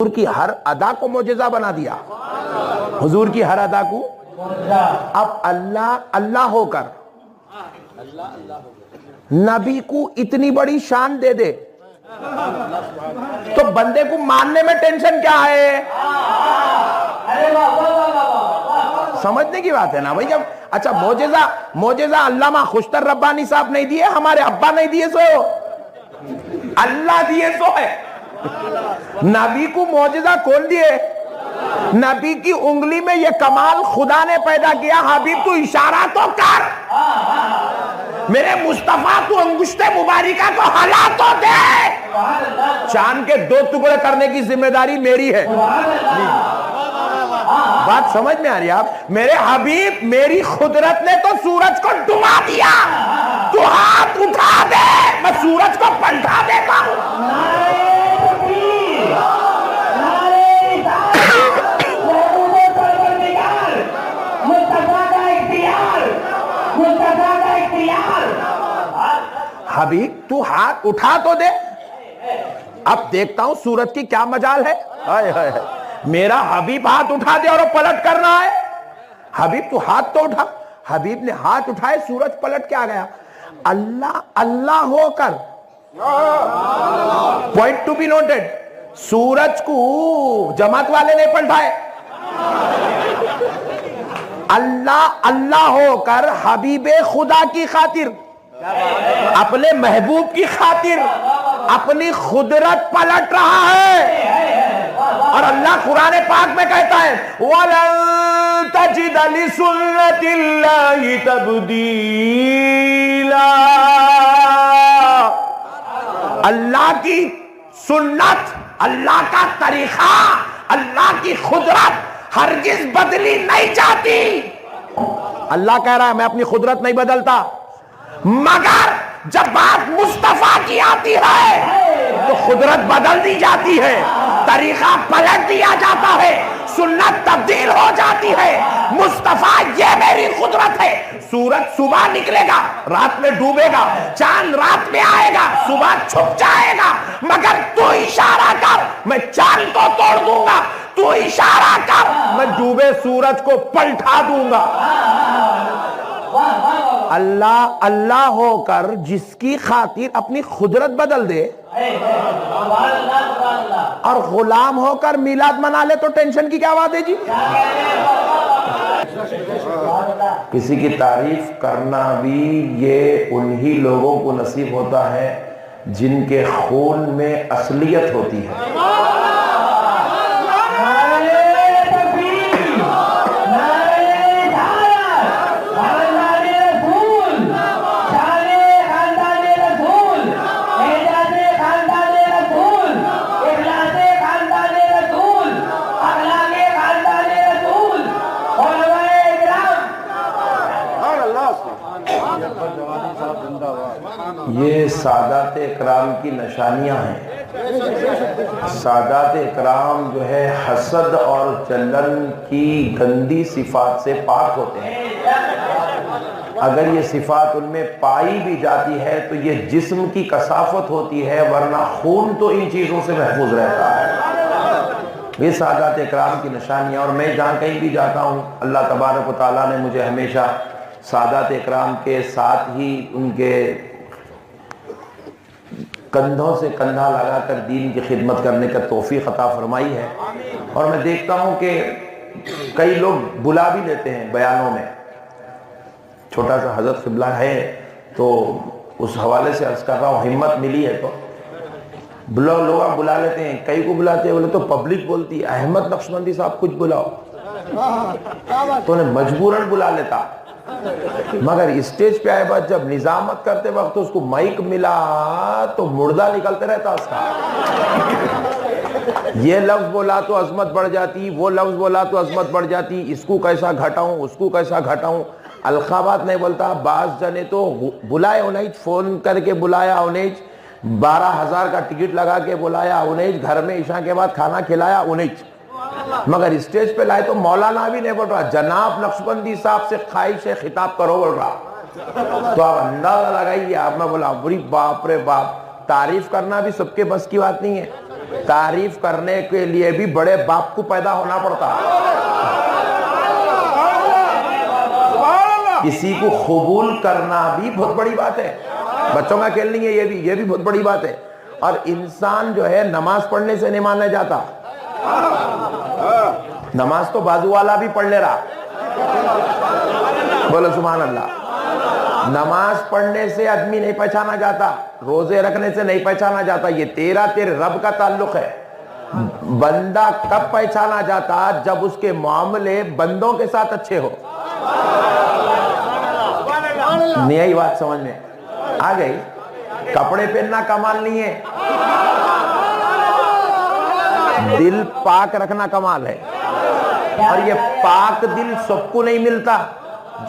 حضور کی ہر ادا کو معجزہ بنا دیا، حضور کی ہر ادا کو۔ اب اللہ اللہ ہو کر نبی کو اتنی بڑی شان دے دے تو بندے کو ماننے میں ٹینشن کیا ہے؟ سمجھنے کی بات ہے نا بھائی۔ جب اچھا معجزہ علامہ خوشتر ربانی صاحب نہیں دیے، ہمارے ابا نہیں دیے، سو اللہ دیے سو ہے۔ نبی کو معجزہ کون دیے؟ نبی کی انگلی میں یہ کمال خدا نے پیدا کیا۔ حبیب تو اشارہ تو کر، میرے مصطفیٰ تو انگشت مبارکہ کو ہلا تو دے۔ چاند کے 2 ٹکڑے کرنے کی ذمہ داری میری ہے۔ بات سمجھ میں آ رہی ہے آپ؟ میرے حبیب میری قدرت نے تو سورج کو ڈبا دیا، تو ہاتھ اٹھا دے میں سورج کو پلٹا دیتا ہوں۔ حبیب تو ہاتھ اٹھا تو دے، اب دیکھتا ہوں سورج کی کیا مجال ہے۔ میرا حبیب ہاتھ اٹھا دے اور پلٹ کرنا ہے۔ حبیب تو ہاتھ تو اٹھا۔ حبیب نے ہاتھ اٹھائے، سورج پلٹ کے آ گیا۔ اللہ اللہ ہو کر، پوائنٹ ٹو بی نوٹڈ، سورج کو جماعت والے نے پلٹائے۔ اللہ اللہ ہو کر حبیب خدا کی خاطر، اپنے محبوب کی خاطر اپنی قدرت پلٹ رہا ہے۔ اور اللہ قرآن پاک میں کہتا ہے وَلَن تَجِدَ لِسُنَّةِ اللَّهِ تَبْدِيلًا، اللہ کی سنت، اللہ کا طریقہ، اللہ کی قدرت ہرگز بدلی نہیں جاتی۔ اللہ کہہ رہا ہے میں اپنی قدرت نہیں بدلتا، مگر جب بات مصطفیٰ کی آتی ہے تو قدرت بدل دی جاتی ہے، طریقہ پلٹ دیا جاتا ہے، سنت تبدیل ہو جاتی ہے۔ مصطفیٰ یہ میری قدرت ہے۔ سورج صبح نکلے گا، رات میں ڈوبے گا، چاند رات میں آئے گا، صبح چھپ جائے گا، مگر تو اشارہ کر میں چاند کو توڑ دوں گا، تو اشارہ کر میں ڈوبے سورج کو پلٹا دوں گا۔ اللہ اللہ ہو کر جس کی خاطر اپنی قدرت بدل دے اور غلام ہو کر میلاد منا لے تو ٹینشن کی کیا بات ہے جی؟ کسی کی تعریف کرنا بھی یہ انہی لوگوں کو نصیب ہوتا ہے جن کے خون میں اصلیت ہوتی ہے۔ یہ سادات اکرام کی نشانیاں ہیں۔ سادات اکرام جو ہے حسد اور جلن کی گندی صفات سے پاک ہوتے ہیں۔ اگر یہ صفات ان میں پائی بھی جاتی ہے تو یہ جسم کی کثافت ہوتی ہے، ورنہ خون تو ان چیزوں سے محفوظ رہتا ہے۔ یہ سادات اکرام کی نشانیاں، اور میں جہاں کہیں بھی جاتا ہوں اللہ تبارک و تعالیٰ نے مجھے ہمیشہ سادات اکرام کے ساتھ ہی ان کے کندھوں سے کندھا لگا کر دین کی خدمت کرنے کا توفیق عطا فرمائی ہے۔ اور میں دیکھتا ہوں کہ کئی لوگ بلا بھی لیتے ہیں بیانوں میں، چھوٹا سا حضرت قبلہ ہے تو اس حوالے سے عرض کر رہا ہوں، ہمت ملی ہے تو لوگ بلا لیتے ہیں۔ کئی کو بلاتے ہیں، بولے تو پبلک بولتی ہے احمد نقشبندی صاحب کچھ بلاؤ، تو انہیں مجبوراً بلا لیتا، مگر اسٹیج پہ آئے بعد جب نظامت کرتے وقت اس کو مائک ملا تو مردہ نکلتے رہتا اس کا۔ یہ لفظ بولا تو عظمت بڑھ جاتی، وہ لفظ بولا تو عظمت بڑھ جاتی، اس کو کیسا گھٹاؤں اس کو کیسا گھٹاؤں، القابات نہیں بولتا۔ بعض جنے تو بلائے انہیں، فون کر کے بلایا انہیں، 12,000 کا ٹکٹ لگا کے بلایا انہیں، گھر میں عشاء کے بعد کھانا کھلایا انہیں، مگر اسٹیج پہ لائے تو مولانا بھی نہیں بول رہا، جناب نقشبندی صاحب سے خواہش ہے خطاب کرو بول رہا۔ تو آپ اندازہ لگائیے، آپ میں بولا بری باپ رے باپ، تعریف کرنا بھی سب کے بس کی بات نہیں ہے۔ تعریف کرنے کے لیے بھی بڑے باپ کو پیدا ہونا پڑتا، کسی کو قبول کرنا بھی بہت بڑی بات ہے. بچوں کا کھیل نہیں ہے یہ بھی بہت بڑی بات ہے. اور انسان جو ہے نماز پڑھنے سے نہیں مانا جاتا. نماز تو بازو والا بھی پڑھ لے رہا، بولو سبحان اللہ. نماز پڑھنے سے آدمی نہیں پہچانا جاتا، روزے رکھنے سے نہیں پہچانا جاتا. یہ تیرا تیرے رب کا تعلق ہے. بندہ کب پہچانا جاتا؟ جب اس کے معاملے بندوں کے ساتھ اچھے ہو. نہیں آئی بات سمجھ میں آ گئی؟ کپڑے پہننا کمال نہیں ہے، دل پاک رکھنا کمال ہے. اور یہ پاک دل سب کو نہیں ملتا.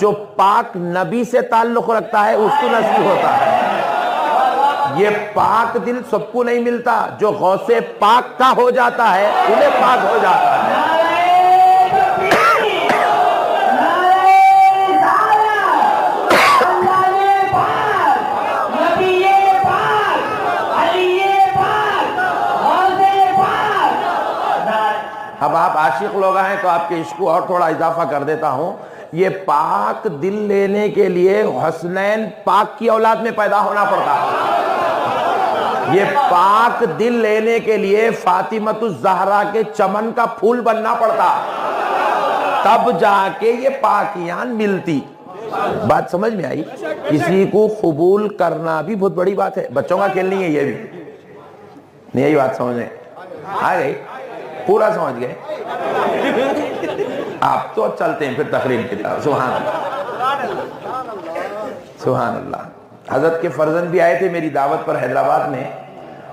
جو پاک نبی سے تعلق رکھتا ہے اس کو نصیب ہوتا ہے. یہ پاک دل سب کو نہیں ملتا. جو غوث پاک کا ہو جاتا ہے انہیں پاک ہو جاتا ہے. اب آپ عاشق لوگ ہیں تو آپ کے عشق کو اور تھوڑا اضافہ کر دیتا ہوں. یہ پاک دل لینے کے لیے حسنین پاک کی اولاد میں پیدا ہونا پڑتا ہے. یہ پاک دل لینے کے لیے فاطمۃ الزہرا کے چمن کا پھول بننا پڑتا، تب جا کے یہ پاکیان ملتی. بات سمجھ میں آئی؟ کسی کو قبول کرنا بھی بہت بڑی بات ہے. بچوں کا کھیل نہیں ہے یہ بھی. نہیں یہی بات سمجھ میں آ گئی؟ پورا سمجھ گئے؟ آپ تو چلتے ہیں پھر تقریر کی طرف. سبحان اللہ سبحان اللہ. حضرت کے فرزند بھی آئے تھے میری دعوت پر حیدرآباد میں.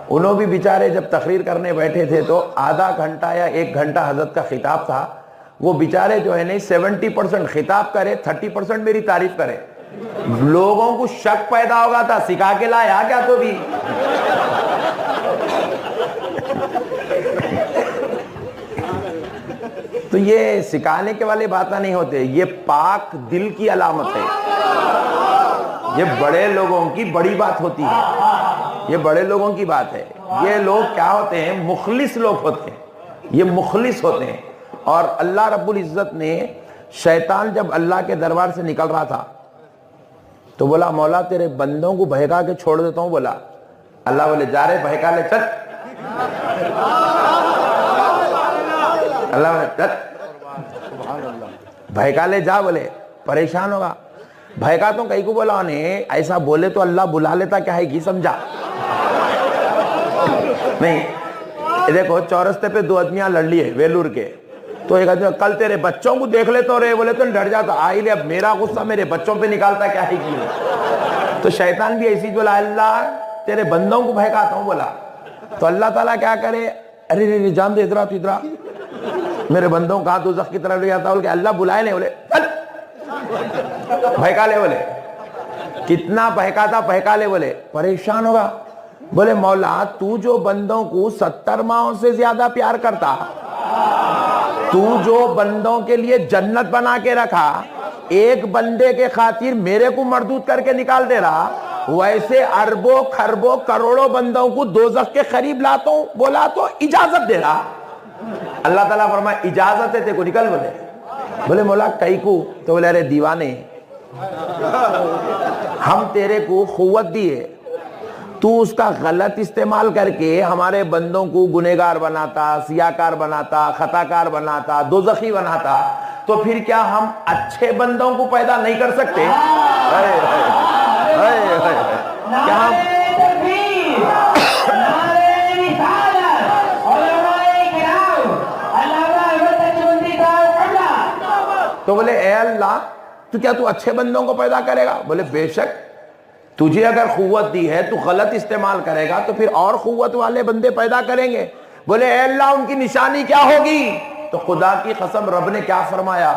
انہوں بھی بیچارے جب تقریر کرنے بیٹھے تھے تو آدھا گھنٹہ یا 1 گھنٹہ حضرت کا خطاب تھا. وہ بیچارے جو ہے نہیں 70% خطاب کرے، 30% میری تعریف کرے. لوگوں کو شک پیدا ہوگا تھا سکھا کے لایا کیا تو بھی. تو یہ سکھانے کے والے باتیں نہیں ہوتے، یہ پاک دل کی علامت ہے. یہ بڑے لوگوں کی بڑی بات ہوتی ہے، یہ بڑے لوگوں کی بات ہے. یہ لوگ کیا ہوتے ہیں؟ مخلص لوگ ہوتے ہیں. یہ مخلص ہوتے ہیں. اور اللہ رب العزت نے، شیطان جب اللہ کے دربار سے نکل رہا تھا تو بولا مولا تیرے بندوں کو بہکا کے چھوڑ دیتا ہوں. بولا اللہ بولے جا رہے بہکا لے چل. اللہ چل بہکا لے جا. بولے پریشان ہوگا. بہکا تو کئی کو بولا انہیں ایسا بولے تو اللہ بلا لیتا کیا ہے کی سمجھا نہیں. دیکھو چورستے پہ 2 آدمیاں لڑ لیے ویلور کے. تو ایک آدمی کل تیرے بچوں کو دیکھ لے تو رہے. بولے تو ڈر جاتا آئی لے اب میرا غصہ میرے بچوں پہ نکالتا کیا ہے کی. تو شیطان بھی ایسی بولا اللہ تیرے بندوں کو بہکاتا ہوں. بولا تو اللہ تعالیٰ کیا کرے؟ ارے جان دے ادھر تو ادھر میرے بندوں کا دوزخ کی طرف لے جاتا. بولے کہ اللہ بلائے نہیں. بولے چل بہکا لے. بولے کتنا بہکاتا بہکا لے. بولے پریشان ہوگا. بولے مولا تو جو بندوں کو 70 ماہوں سے زیادہ پیار کرتا، تو جو بندوں کے لیے جنت بنا کے رکھا، ایک بندے کے خاطر میرے کو مردود کر کے نکال دے رہا، ویسے اربوں خربوں کروڑوں بندوں کو دوزخ کے قریب لاتا ہوں. بولا تو اجازت دے رہا. اللہ تعالیٰ فرمایا اجازت ہے تے کو نکل. بولے بولے مولا کئی کو؟ تو بولے ارے دیوانے ہم تیرے کو قوت دیے، تو اس کا غلط استعمال کر کے ہمارے بندوں کو گنہگار بناتا، سیاکار بناتا، خطاکار بناتا، دوزخی بناتا. تو پھر کیا ہم اچھے بندوں کو پیدا نہیں کر سکتے؟ کیا ہم تو بولے اے اللہ تو کیا تو اچھے بندوں کو پیدا کرے گا؟ بولے بے شک. تجھے اگر قوت دی ہے تو غلط استعمال کرے گا تو پھر اور قوت والے بندے پیدا کریں گے. بولے اے اللہ ان کی نشانی کیا ہوگی؟ تو خدا کی قسم رب نے کیا فرمایا؟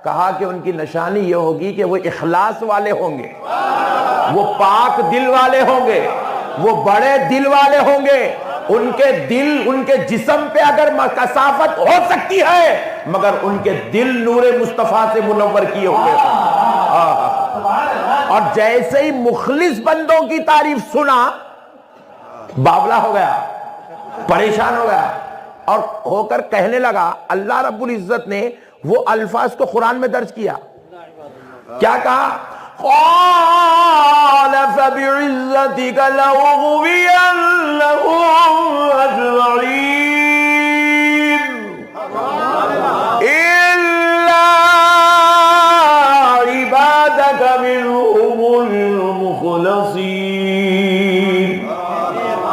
کہا کہ ان کی نشانی یہ ہوگی کہ وہ اخلاص والے ہوں گے، وہ پاک دل والے ہوں گے، وہ بڑے دل والے ہوں گے. ان کے دل ان کے جسم پہ اگر کثافت ہو سکتی ہے مگر ان کے دل نور مصطفیٰ سے منور کیے ہوئے ہیں. اور جیسے ہی مخلص بندوں کی تعریف سنا باولا ہو گیا. پریشان ہو گیا اور ہو کر کہنے لگا، اللہ رب العزت نے وہ الفاظ کو قرآن میں درج کیا، کیا کہا؟ قال فبعزتك لأغوينهم أجمعين إلا عبادك منهم المخلصين۔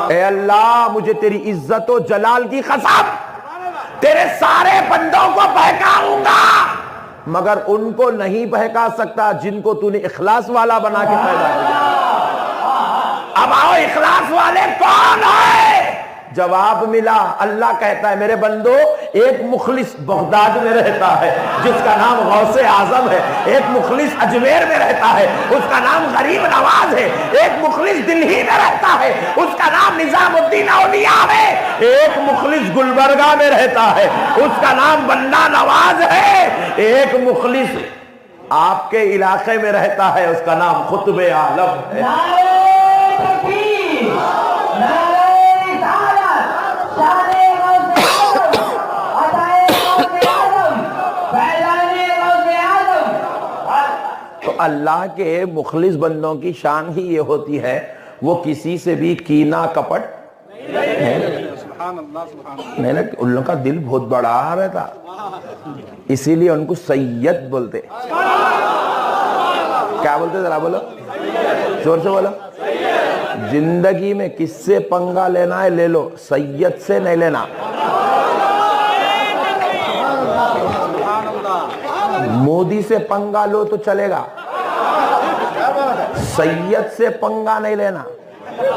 اے اللہ، مجھے تیری عزت و جلال کی قسم، تیرے سارے بندوں کو بہکاؤں گا مگر ان کو نہیں بہکا سکتا جن کو تو نے اخلاص والا بنا کے پیدا کیا۔ اب آؤ، اخلاص والے کون ہیں؟ جواب ملا، اللہ کہتا ہے میرے بندو، ایک مخلص بغداد میں رہتا ہے جس کا نام غوث اعظم ہے، ایک مخلص اجمیر میں رہتا ہے اس کا نام غریب نواز ہے، ایک مخلص دلہی میں رہتا ہے اس کا نام نظام الدین اولیاء ہے، ایک مخلص گلبرگہ میں رہتا ہے اس کا نام بندہ نواز ہے، ایک مخلص آپ کے علاقے میں رہتا ہے اس کا نام قطب عالم ہے۔ تو اللہ کے مخلص بندوں کی شان ہی یہ ہوتی ہے، وہ کسی سے بھی کینہ کپٹ نہیں نا، ان لوگوں کا دل بہت بڑا رہتا، اسی لیے ان کو سید بولتے۔ کیا بولتے ذرا بولو، زور سے بولو۔ زندگی میں کس سے پنگا لینا ہے لے لو، سید سے نہیں لینا۔ مودی سے پنگا لو تو چلے گا، سید سے پنگا نہیں لینا،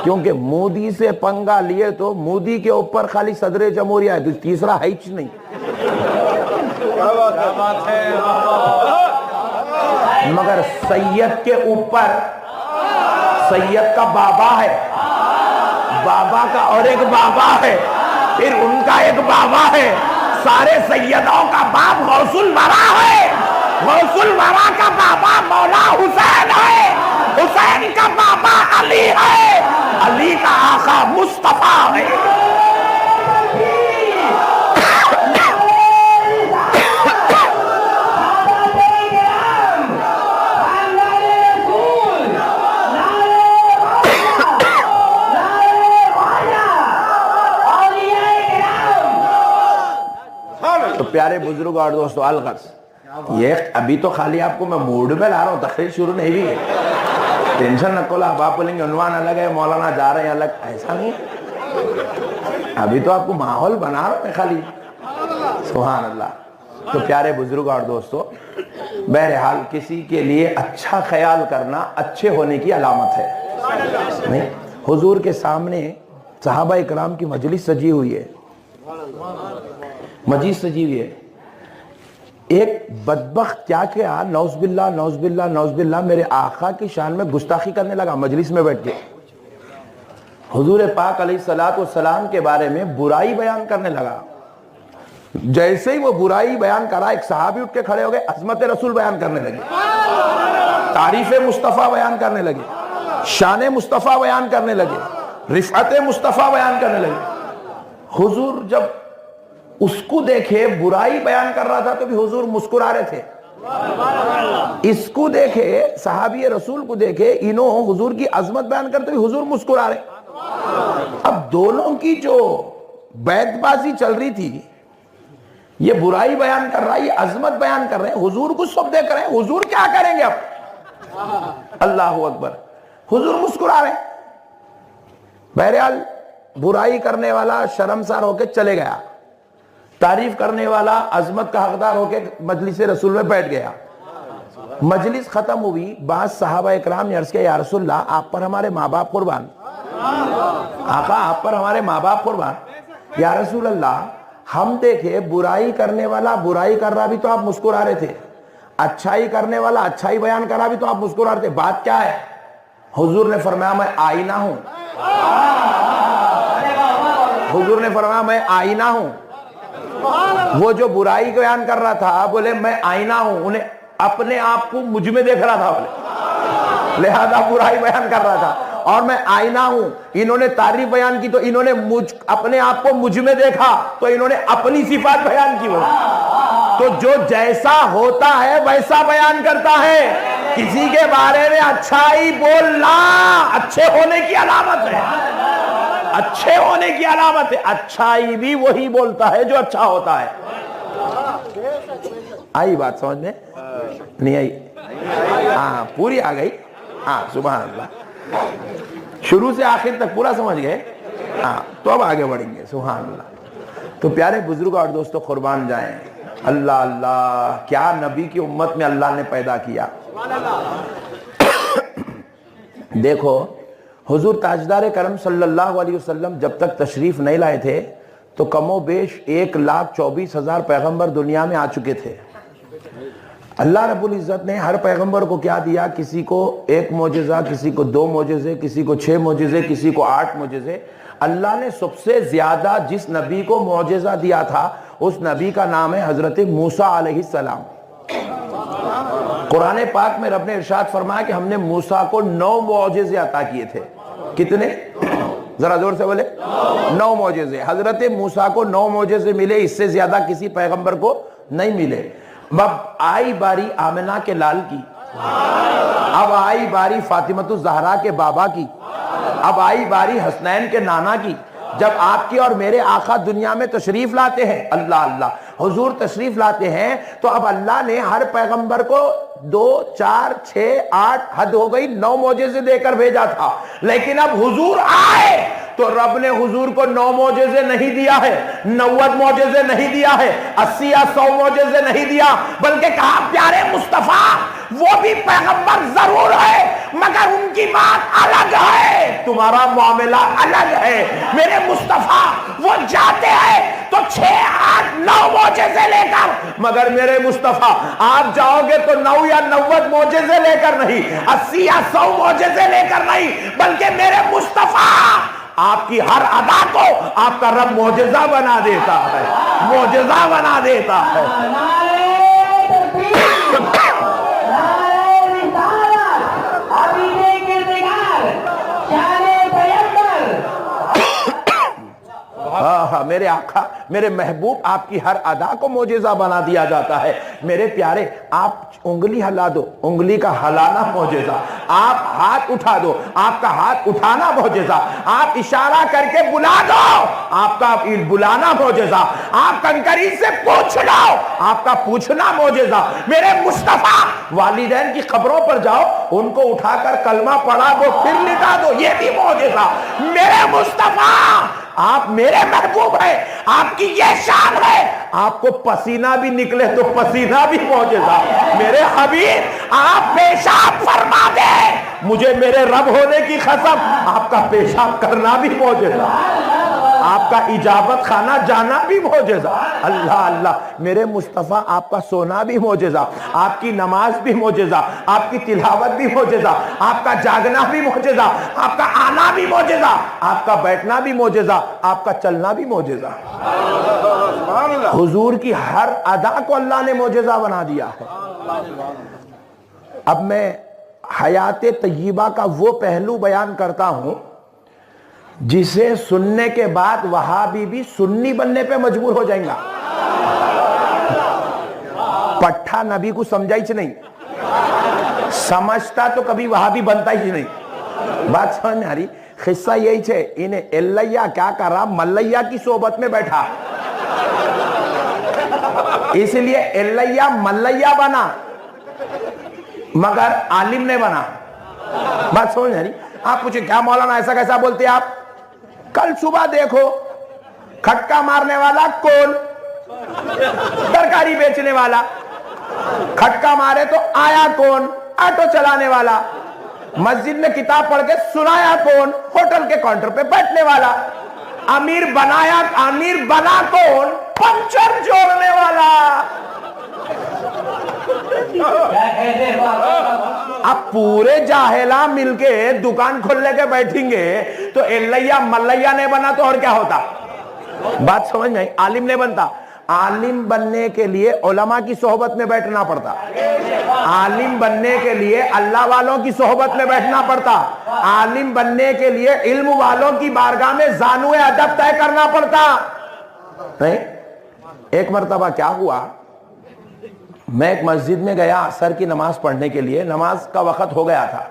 کیونکہ مودی سے پنگا لیے تو مودی کے اوپر خالی صدر جمہوریہ ہے، تیسرا ہے ہی نہیں۔ مگر سید کے اوپر سید کا بابا ہے، بابا کا اور ایک بابا ہے، پھر ان کا ایک بابا ہے، سارے سیدوں کا باپ غوث الورا ہے، غوث الورا کا بابا مولا حسین ہے، حسین کا بابا علی ہے، علی کا آقا مصطفیٰ ہے۔ تو پیارے بزرگ اور دوستو، الغرض یہ ابھی تو خالی آپ کو میں موڈ میں لا رہا ہوں، تقریر شروع نہیں بھی ہے، ٹینشن نہ کولا، اب آپ بولیں گے عنوان الگ ہے، مولانا جا رہے ہیں الگ، ایسا نہیں ہے، ابھی تو آپ کو ماحول بنا رہا ہوں خالی۔ سبحان اللہ۔ تو پیارے بزرگ اور دوستو، بہرحال کسی کے لیے اچھا خیال کرنا اچھے ہونے کی علامت ہے۔ نہیں، حضور کے سامنے صحابہ اکرام کی مجلس سجی ہوئی ہے، مجلس سجی ہوئی ہے، ایک بدبخت کیا کیا، نعوذ باللہ نعوذ باللہ نعوذ باللہ، میرے آقا کی شان میں گستاخی کرنے لگا مجلس میں بیٹھ کے، حضور پاک علیہ السلام کے بارے میں برائی بیان کرنے لگا۔ جیسے ہی وہ برائی بیان کرا، ایک صحابی اٹھ کے کھڑے ہو گئے، عظمت رسول بیان کرنے لگے، تعریف مصطفیٰ بیان کرنے لگے، شان مصطفیٰ بیان کرنے لگے، رفعت مصطفیٰ بیان کرنے لگے۔ حضور جب اس کو دیکھے برائی بیان کر رہا تھا تو بھی حضور مسکرا رہے تھے، اس کو دیکھے صحابی رسول کو دیکھے انہوں حضور کی عظمت بیان کرتے ہوئے حضور مسکرا رہے۔ اب دونوں کی جو بیعت بازی چل رہی تھی، یہ برائی بیان کر رہا ہے، یہ عظمت بیان کر رہے ہیں، حضور کو سب دیکھ رہے ہیں، حضور کیا کریں گے اب؟ اللہ اکبر، حضور مسکرا رہے ہیں۔ بہرحال برائی کرنے والا شرمسار ہو کے چلے گیا، تعریف کرنے والا عظمت کا حقدار ہو کے مجلس رسول میں بیٹھ گیا۔ مجلس ختم ہوئی، بعض صحابہ اکرام نے عرض کیا، یا رسول اللہ آپ پر ہمارے ماں باپ قربان، آقا آپ پر ہمارے ماں باپ قربان۔ یا رسول اللہ ہم دیکھے برائی کرنے والا برائی کر رہا بھی تو آپ مسکرا رہے تھے، اچھائی کرنے والا اچھائی بیان کرا بھی تو آپ مسکرا رہے تھے، بات کیا ہے؟ حضور نے فرمایا میں آئینہ ہوں، حضور نے فرمایا میں آئینہ ہوں۔ وہ جو برائی بیان کر رہا تھا بولے میں آئینہ ہوں، انہیں اپنے آپ کو مجھ میں دیکھ رہا تھا، بولے لہذا برائی بیان کر رہا تھا، اور میں آئینہ ہوں. انہوں نے تعریف بیان کی تو انہوں نے اپنے آپ کو مجھ میں دیکھا تو انہوں نے اپنی صفات بیان کی. تو جو جیسا ہوتا ہے ویسا بیان کرتا ہے. کسی کے بارے میں اچھائی بولنا اچھے ہونے کی علامت ہے. اچھے ہونے کی علامت ہے. اچھائی بھی وہی بولتا ہے جو اچھا ہوتا ہے. آئی بات سمجھ میں؟ نہیں آئی؟ ہاں پوری آ گئی. ہاں سبحان اللہ. شروع سے آخر تک پورا سمجھ گئے؟ ہاں تو اب آگے بڑھیں گے. سبحان اللہ. تو پیارے بزرگ اور دوستوں قربان جائیں. اللہ اللہ کیا نبی کی امت میں اللہ نے پیدا کیا. دیکھو حضور تاجدار کرم صلی اللہ علیہ وسلم جب تک تشریف نہیں لائے تھے تو کم و بیش 1,24,000 پیغمبر دنیا میں آ چکے تھے. اللہ رب العزت نے ہر پیغمبر کو کیا دیا؟ کسی کو 1 معجزہ, کسی کو 2 معجزے, کسی کو 6 معجزے, کسی کو 8 معجزے. اللہ نے سب سے زیادہ جس نبی کو معجزہ دیا تھا اس نبی کا نام ہے حضرت موسیٰ علیہ السلام. قرآن پاک میں رب نے ارشاد فرمایا کہ ہم نے موسیٰ کو 9 معجزے عطا کیے تھے. کتنے؟ ذرا زور سے بولے. 9 معجزے. حضرت موسیٰ کو 9 معجزے ملے, اس سے زیادہ کسی پیغمبر کو نہیں ملے. اب آئی باری آمنہ کے لال کی, اب آئی باری فاطمۃ الزہرا کے بابا کی, اب آئی باری حسنین کے نانا کی. جب آپ کی اور میرے آقا دنیا میں تشریف لاتے ہیں, اللہ اللہ حضور تشریف لاتے ہیں, تو اب اللہ نے ہر پیغمبر کو 2, 4, 6, 8 حد ہو گئی 9 معجزے دے کر بھیجا تھا. لیکن اب حضور آئے تو رب نے حضور کو 9 معجزے نہیں دیا ہے, 90 معجزے نہیں دیا ہے, 80 یا 100 معجزے نہیں دیا, بلکہ کہا پیارے مصطفیٰ وہ بھی پیغمبر ضرور ہے مگر ان کی بات الگ ہے, تمہارا معاملہ الگ ہے. میرے مصطفیٰ وہ جاتے ہیں تو 6, 8, 9 معجزے لے کر, مگر میرے مصطفیٰ آپ جاؤ گے تو 9 یا 90 معجزے لے کر نہیں, 80 یا 100 معجزے لے کر نہیں, بلکہ میرے مصطفیٰ آپ کی ہر ادا کو آپ کا رب معجزہ بنا دیتا ہے, معجزہ بنا دیتا ہے. میرے آقا میرے محبوب آپ کی ہر ادا کو معجزہ بنا دیا جاتا ہے. میرے پیارے آپ انگلی ہلا دو, انگلی کا ہلانا معجزہ, آپ ہاتھ اٹھا دو, آپ کا ہاتھ اٹھانا معجزہ, آپ اشارہ کر کے بلا دو, آپ کا بلانا معجزہ, آپ کنکری سے پوچھ لو, آپ کا پوچھنا معجزہ. میرے مصطفیٰ والدین کی قبروں پر جاؤ, ان کو اٹھا کر کلمہ پڑھا دو پھر لٹا دو, یہ بھی معجزہ. میرے مصطفیٰ آپ میرے محبوب ہیں, آپ کی یہ شان ہے, آپ کو پسینہ بھی نکلے تو پسینہ بھی معجزہ. میرے حبیب آپ پیشاب فرما دے, مجھے میرے رب ہونے کی قسم آپ کا پیشاب کرنا بھی معجزہ, آپ کا اجابت خانہ جانا بھی معجزہ. اللہ اللہ میرے مصطفیٰ آپ کا سونا بھی معجزہ, آپ کی نماز بھی معجزہ, آپ کی تلاوت بھی معجزہ, آپ کا جاگنا بھی معجزہ, آپ کا آنا بھی معجزہ, آپ کا بیٹھنا بھی معجزہ, آپ کا چلنا بھی معجزہ. حضور کی ہر ادا کو اللہ نے معجزہ بنا دیا ہے. اب میں حیات طیبہ کا وہ پہلو بیان کرتا ہوں جسے سننے کے بعد وہابی بھی سنی بننے پہ مجبور ہو جائیں گا. پٹھا نبی کو سمجھا ہی نہیں, سمجھتا تو کبھی وہابی بنتا ہی نہیں. بات سمجھ میں آ رہی؟ قصہ یہی چھے, انہیں اللہ کیا کر رہا, ملیہ کی صحبت میں بیٹھا, اس لیے اللہ ملیہ بنا مگر عالم نے بنا. بات سمجھ میں آ رہی؟ آپ پوچھیں کیا مولانا ایسا کیسا بولتے آپ؟ کل صبح دیکھو کھٹکا مارنے والا کون؟ ترکاری بیچنے والا. کھٹکا مارے تو آیا کون؟ آٹو چلانے والا. مسجد میں کتاب پڑھ کے سنایا کون؟ ہوٹل کے کاؤنٹر پہ بیٹھنے والا. امیر بنایا, امیر بنا کون؟ پنچر جوڑنے والا. اب پورے جاہلہ مل کے دکان کھولنے کے بیٹھیں گے تو اللہ ملیہ نہیں بنا تو اور کیا ہوتا؟ بات سمجھ نہیں, عالم نہیں بنتا. عالم بننے کے لیے علماء کی صحبت میں بیٹھنا پڑتا, عالم بننے کے لیے اللہ والوں کی صحبت میں بیٹھنا پڑتا، عالم بننے کے لیے علم والوں کی بارگاہ میں زانو ادب طے کرنا پڑتا. نہیں، ایک مرتبہ کیا ہوا، میں ایک مسجد میں گیا عصر کی نماز پڑھنے کے لیے، نماز کا وقت ہو گیا تھا،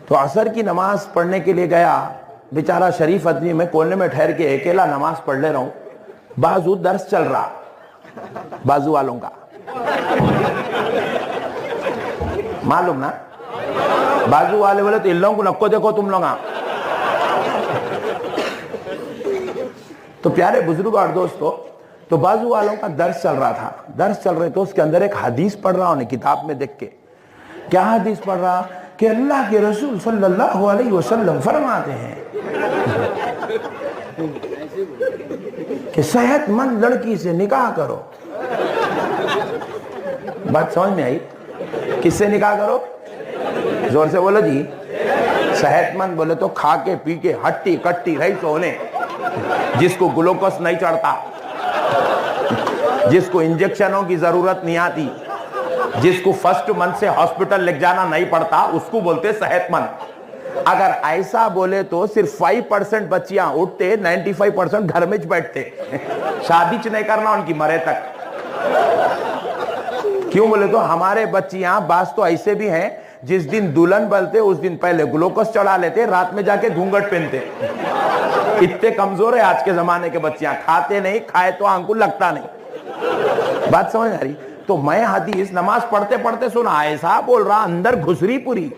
تو عصر کی نماز پڑھنے کے لیے گیا. بیچارہ شریف آدمی، میں کونے میں ٹھہر کے اکیلا نماز پڑھ لے رہا ہوں، بازو درس چل رہا بازو والوں کا، معلوم نا، بازو والے بولے تو ان لوگوں کو نکو دیکھو تم لوگ. تو پیارے بزرگ اور دوستو، تو بازو والوں کا درس چل رہا تھا، درس چل رہے تو اس کے اندر ایک حدیث پڑھ رہا ہوں کتاب میں دیکھ کے. کیا حدیث پڑھ رہا کہ اللہ کے رسول صلی اللہ علیہ وسلم فرماتے ہیں کہ صحت مند لڑکی سے نکاح کرو. بات سمجھ میں آئی؟ کس سے نکاح کرو؟ زور سے بولو جی. صحت مند بولے تو کھا کے پی کے ہٹی کٹی رہی سونے، جس کو گلوکوز نہیں چڑھتا، جس کو انجیکشنوں کی ضرورت نہیں آتی، جس کو فرسٹ منتھ سے ہاسپٹل لے جانا نہیں پڑتا، اس کو بولتے صحت مند. اگر ایسا بولے تو صرف 5% بچیاں اٹھتے، 95% گھر میں بیٹھتے، شادی نہیں کرنا ان کی مرے تک. کیوں بولے تو ہمارے بچیاں بعض تو ایسے بھی ہیں جس دن دلہن بنتے اس دن پہلے گلوکوز چڑھا لیتے، رات میں جا کے گھونگھٹ پہنتے. اتنے کمزور ہے آج کے زمانے کے بچیاں، کھاتے نہیں، کھائے تو آنکھ کو لگتا نہیں. بات سمجھ آ رہی؟ تو میں حدیث نماز پڑھتے پڑھتے سنا، ایسا بول رہا اندر گھسری پوری.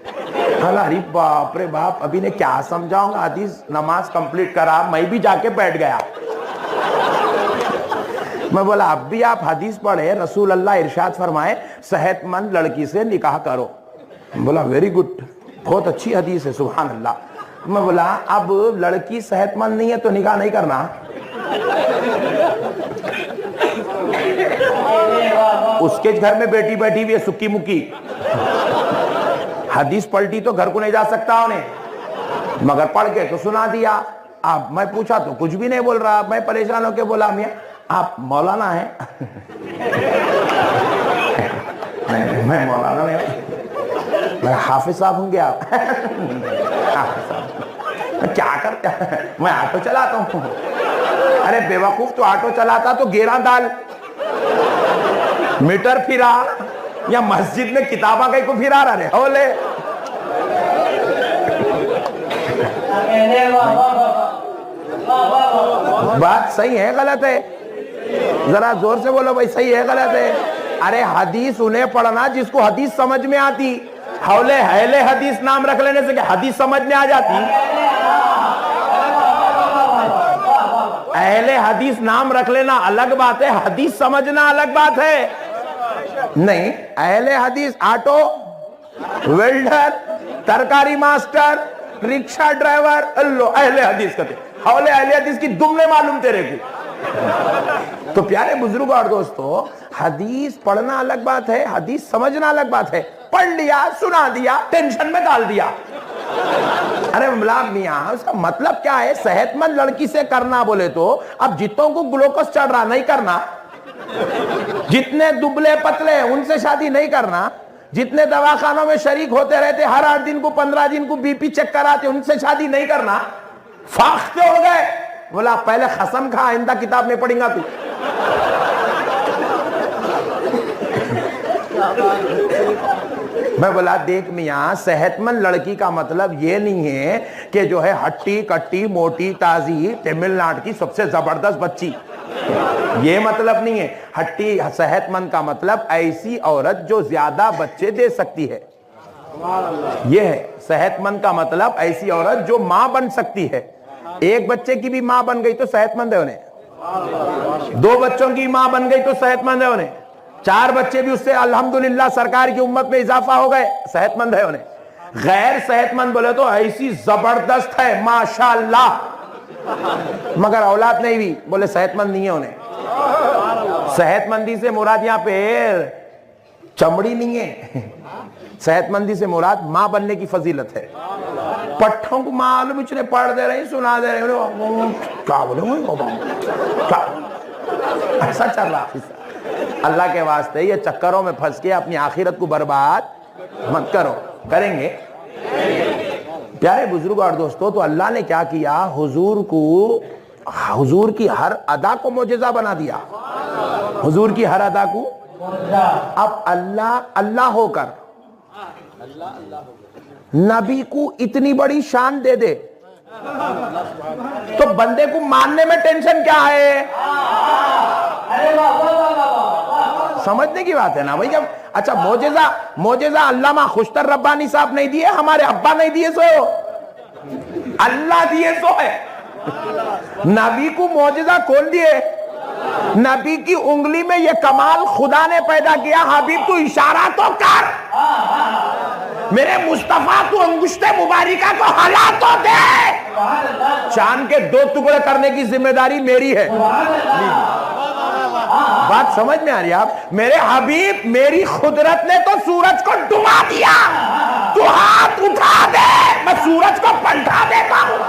ارے باپ رے باپ، ابھی نے کیا سمجھاؤں گا. حدیث نماز کمپلیٹ کرا، میں بھی جا کے بیٹھ گیا. میں بولا اب بھی آپ حدیث پڑھے، رسول اللہ ارشاد فرمائے صحت مند لڑکی سے نکاح کرو. بولا ویری گڈ، بہت اچھی حدیث ہے، سبحان اللہ. میں بولا اب لڑکی صحت مند نہیں ہے تو نکاح نہیں کرنا. اس کے گھر میں بیٹی بیٹھی ہوئی ہے سکی مکی، حدیث پلٹی تو گھر کو نہیں جا سکتا انہیں، مگر پڑھ کے تو سنا دیا. اب میں پوچھا تو کچھ بھی نہیں بول رہا. میں پریشان ہو کے بولا میاں آپ مولانا ہیں؟ میں مولانا نہیں ہوں، میں حافظ صاحب ہوں گے. آپ کیا کرتے ہیں؟ میں آٹو چلاتا ہوں. ارے بے وقوف، تو آٹو چلاتا تو گیرا ڈال، میٹر پھرا، یا مسجد میں کتاباں کہیں کو پھرا رہے ہولے. بات صحیح ہے غلط ہے؟ ذرا زور سے بولو بھائی، صحیح ہے غلط ہے؟ ارے حدیث انہیں پڑھنا جس کو حدیث سمجھ میں آتی. حولے حیلے حدیث نام رکھ لینے سے کہ حدیث سمجھ میں آ جاتی؟ اہل حدیث نام رکھ لینا الگ بات ہے، حدیث سمجھنا الگ بات ہے. نہیں، اہل حدیث آٹو ویلڈر، ترکاری ماسٹر، رکشہ ڈرائیور، اللہ اہل حدیث کہتے. حولے اہل حدیث کی دم نے معلوم تیرے کو. تو پیارے بزرگ اور دوستو، حدیث پڑھنا الگ بات ہے، حدیث سمجھنا الگ بات ہے. پڑھ لیا، سنا دیا، ٹینشن میں ڈال دیا. ارے ملاب میاں، اس کا مطلب کیا ہے؟ صحت مند لڑکی سے کرنا بولے تو اب جتوں کو گلوکوز چڑھ رہا نہیں کرنا، جتنے دبلے پتلے ان سے شادی نہیں کرنا، جتنے دواخانوں میں شریک ہوتے رہتے ہر 8 دن کو 15 دن کو بی پی چیک کراتے ان سے شادی نہیں کرنا. فاختے ہو گئے. بولا پہلے قسم کھا، آئندہ کتاب میں پڑھیں گا تو. میں بولا دیکھ میاں، صحت مند لڑکی کا مطلب یہ نہیں ہے کہ جو ہے ہٹی کٹی موٹی تازی تمل ناڈو کی سب سے زبردست بچی، یہ مطلب نہیں ہے. ہٹی صحت مند کا مطلب ایسی عورت جو زیادہ بچے دے سکتی ہے، یہ ہے صحت مند کا مطلب. ایسی عورت جو ماں بن سکتی ہے، ایک بچے کی بھی ماں بن گئی تو صحت مند ہے انہیں، 2 بچوں کی ماں بن گئی تو صحت مند ہے انہیں، 4 بچے بھی اس سے الحمدللہ سرکار کی امت میں اضافہ ہو گئے، صحت مند ہے انہیں. غیر صحت مند بولے تو ایسی زبردست ہے ماشاءاللہ مگر اولاد نہیں بھی، بولے صحت مند نہیں ہے انہیں. صحت مندی سے مراد یہاں پہ چمڑی نہیں ہے، صحت مندی سے مراد ماں بننے کی فضیلت ہے. پٹھوں کو معلوم اچھنے پڑھ دے رہے ہیں، سنا دے رہے ہیں، کیا بولے ایسا چل رہا. اللہ کے واسطے یہ چکروں میں پھنس کے اپنی آخرت کو برباد مت کرو. کریں گے پیارے بزرگ اور دوستو. تو اللہ نے کیا کیا؟ حضور کی ہر ادا کو معجزہ بنا دیا. حضور کی ہر ادا کو. اب اللہ ہو کر نبی کو اتنی بڑی شان دے دے تو بندے کو ماننے میں ٹینشن کیا ہے؟ سمجھنے کی بات ہے نا بھائی. جب اچھا معجزہ علامہ خوشتر ربانی صاحب نہیں دیے، ہمارے ابا نہیں دیے، سو اللہ دیے سو ہے. نبی کو معجزہ کون دیے؟ نبی کی انگلی میں یہ کمال خدا نے پیدا کیا. حبیب تو اشارہ تو کر، میرے مصطفیٰ تو انگشت مبارکہ کو ہلا تو دے. چاند کے 2 ٹکڑے کرنے کی ذمہ داری میری ہے. بات سمجھ میں آ رہی ہے آپ؟ میرے حبیب، میری قدرت نے تو سورج کو ڈبا دیا، تو ہاتھ اٹھا دے، میں سورج کو پلٹا دیتا ہوں.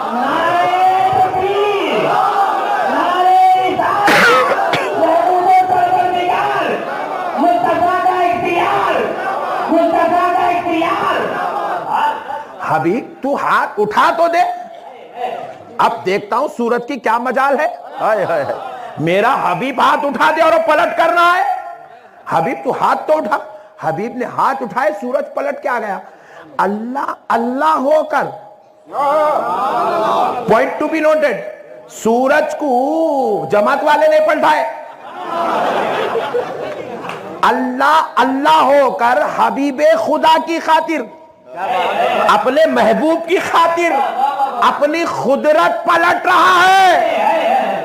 حبیب تو ہاتھ اٹھا تو دے. اب دیکھتا ہوں سورج کی کیا مجال ہے. میرا حبیب ہاتھ اٹھا دے اور پلٹ کرنا ہے. حبیب تو ہاتھ تو اٹھا. حبیب نے ہاتھ اٹھائے، سورج پلٹ کے آ گیا. اللہ ہو کر، پوائنٹ ٹو بی نوٹڈ، سورج کو جماعت والے نے پلٹائے. اللہ ہو کر حبیب خدا کی خاطر، اپنے محبوب کی خاطر اپنی قدرت پلٹ رہا ہے.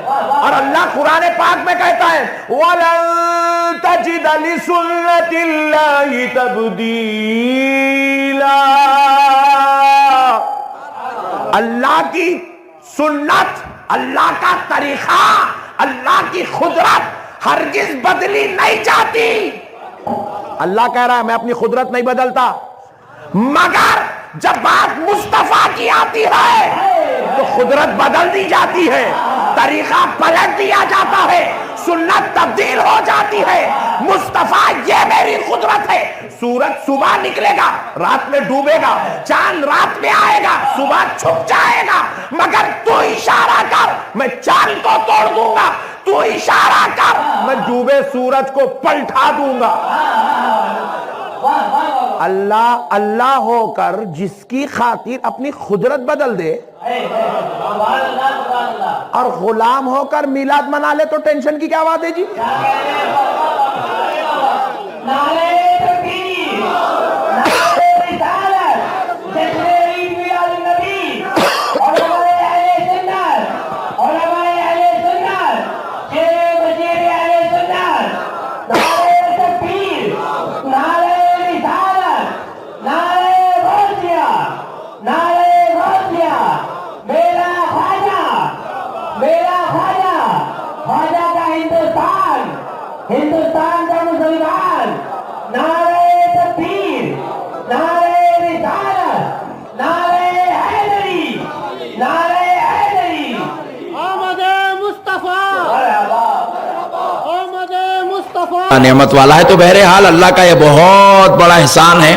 اور اللہ قرآن پاک میں کہتا ہے وَلَن تَجِدَ لِسُنَّةِ اللَّهِ تَبْدِيلًا. اللہ کی سنت، اللہ کا طریقہ، اللہ کی قدرت ہرگز بدلی نہیں جاتی. اللہ کہہ رہا ہے میں اپنی قدرت نہیں بدلتا، مگر جب بات مصطفیٰ کی آتی ہے تو قدرت بدل دی جاتی ہے، طریقہ پلٹ دیا جاتا ہے، سنت تبدیل ہو جاتی ہے. مصطفیٰ یہ میری قدرت ہے. سورج صبح نکلے گا، رات میں ڈوبے گا، چاند رات میں آئے گا، صبح چھپ جائے گا، مگر تو اشارہ کر میں چاند کو توڑ دوں گا. تو اشارہ کر میں ڈوبے سورج کو پلٹا دوں گا. اللہ ہو کر جس کی خاطر اپنی قدرت بدل دے اور غلام ہو کر میلاد منا لے تو ٹینشن کی کیا بات ہے جی؟ ہندوستان کا مسلمان نعرہ تکبیر، نعرہ رسالت، نعرہ حیدری، نعرہ حیدری. آمد مصطفیٰ، آمد مصطفیٰ نعمت والا ہے. تو بہرحال اللہ کا یہ بہت بڑا احسان ہے.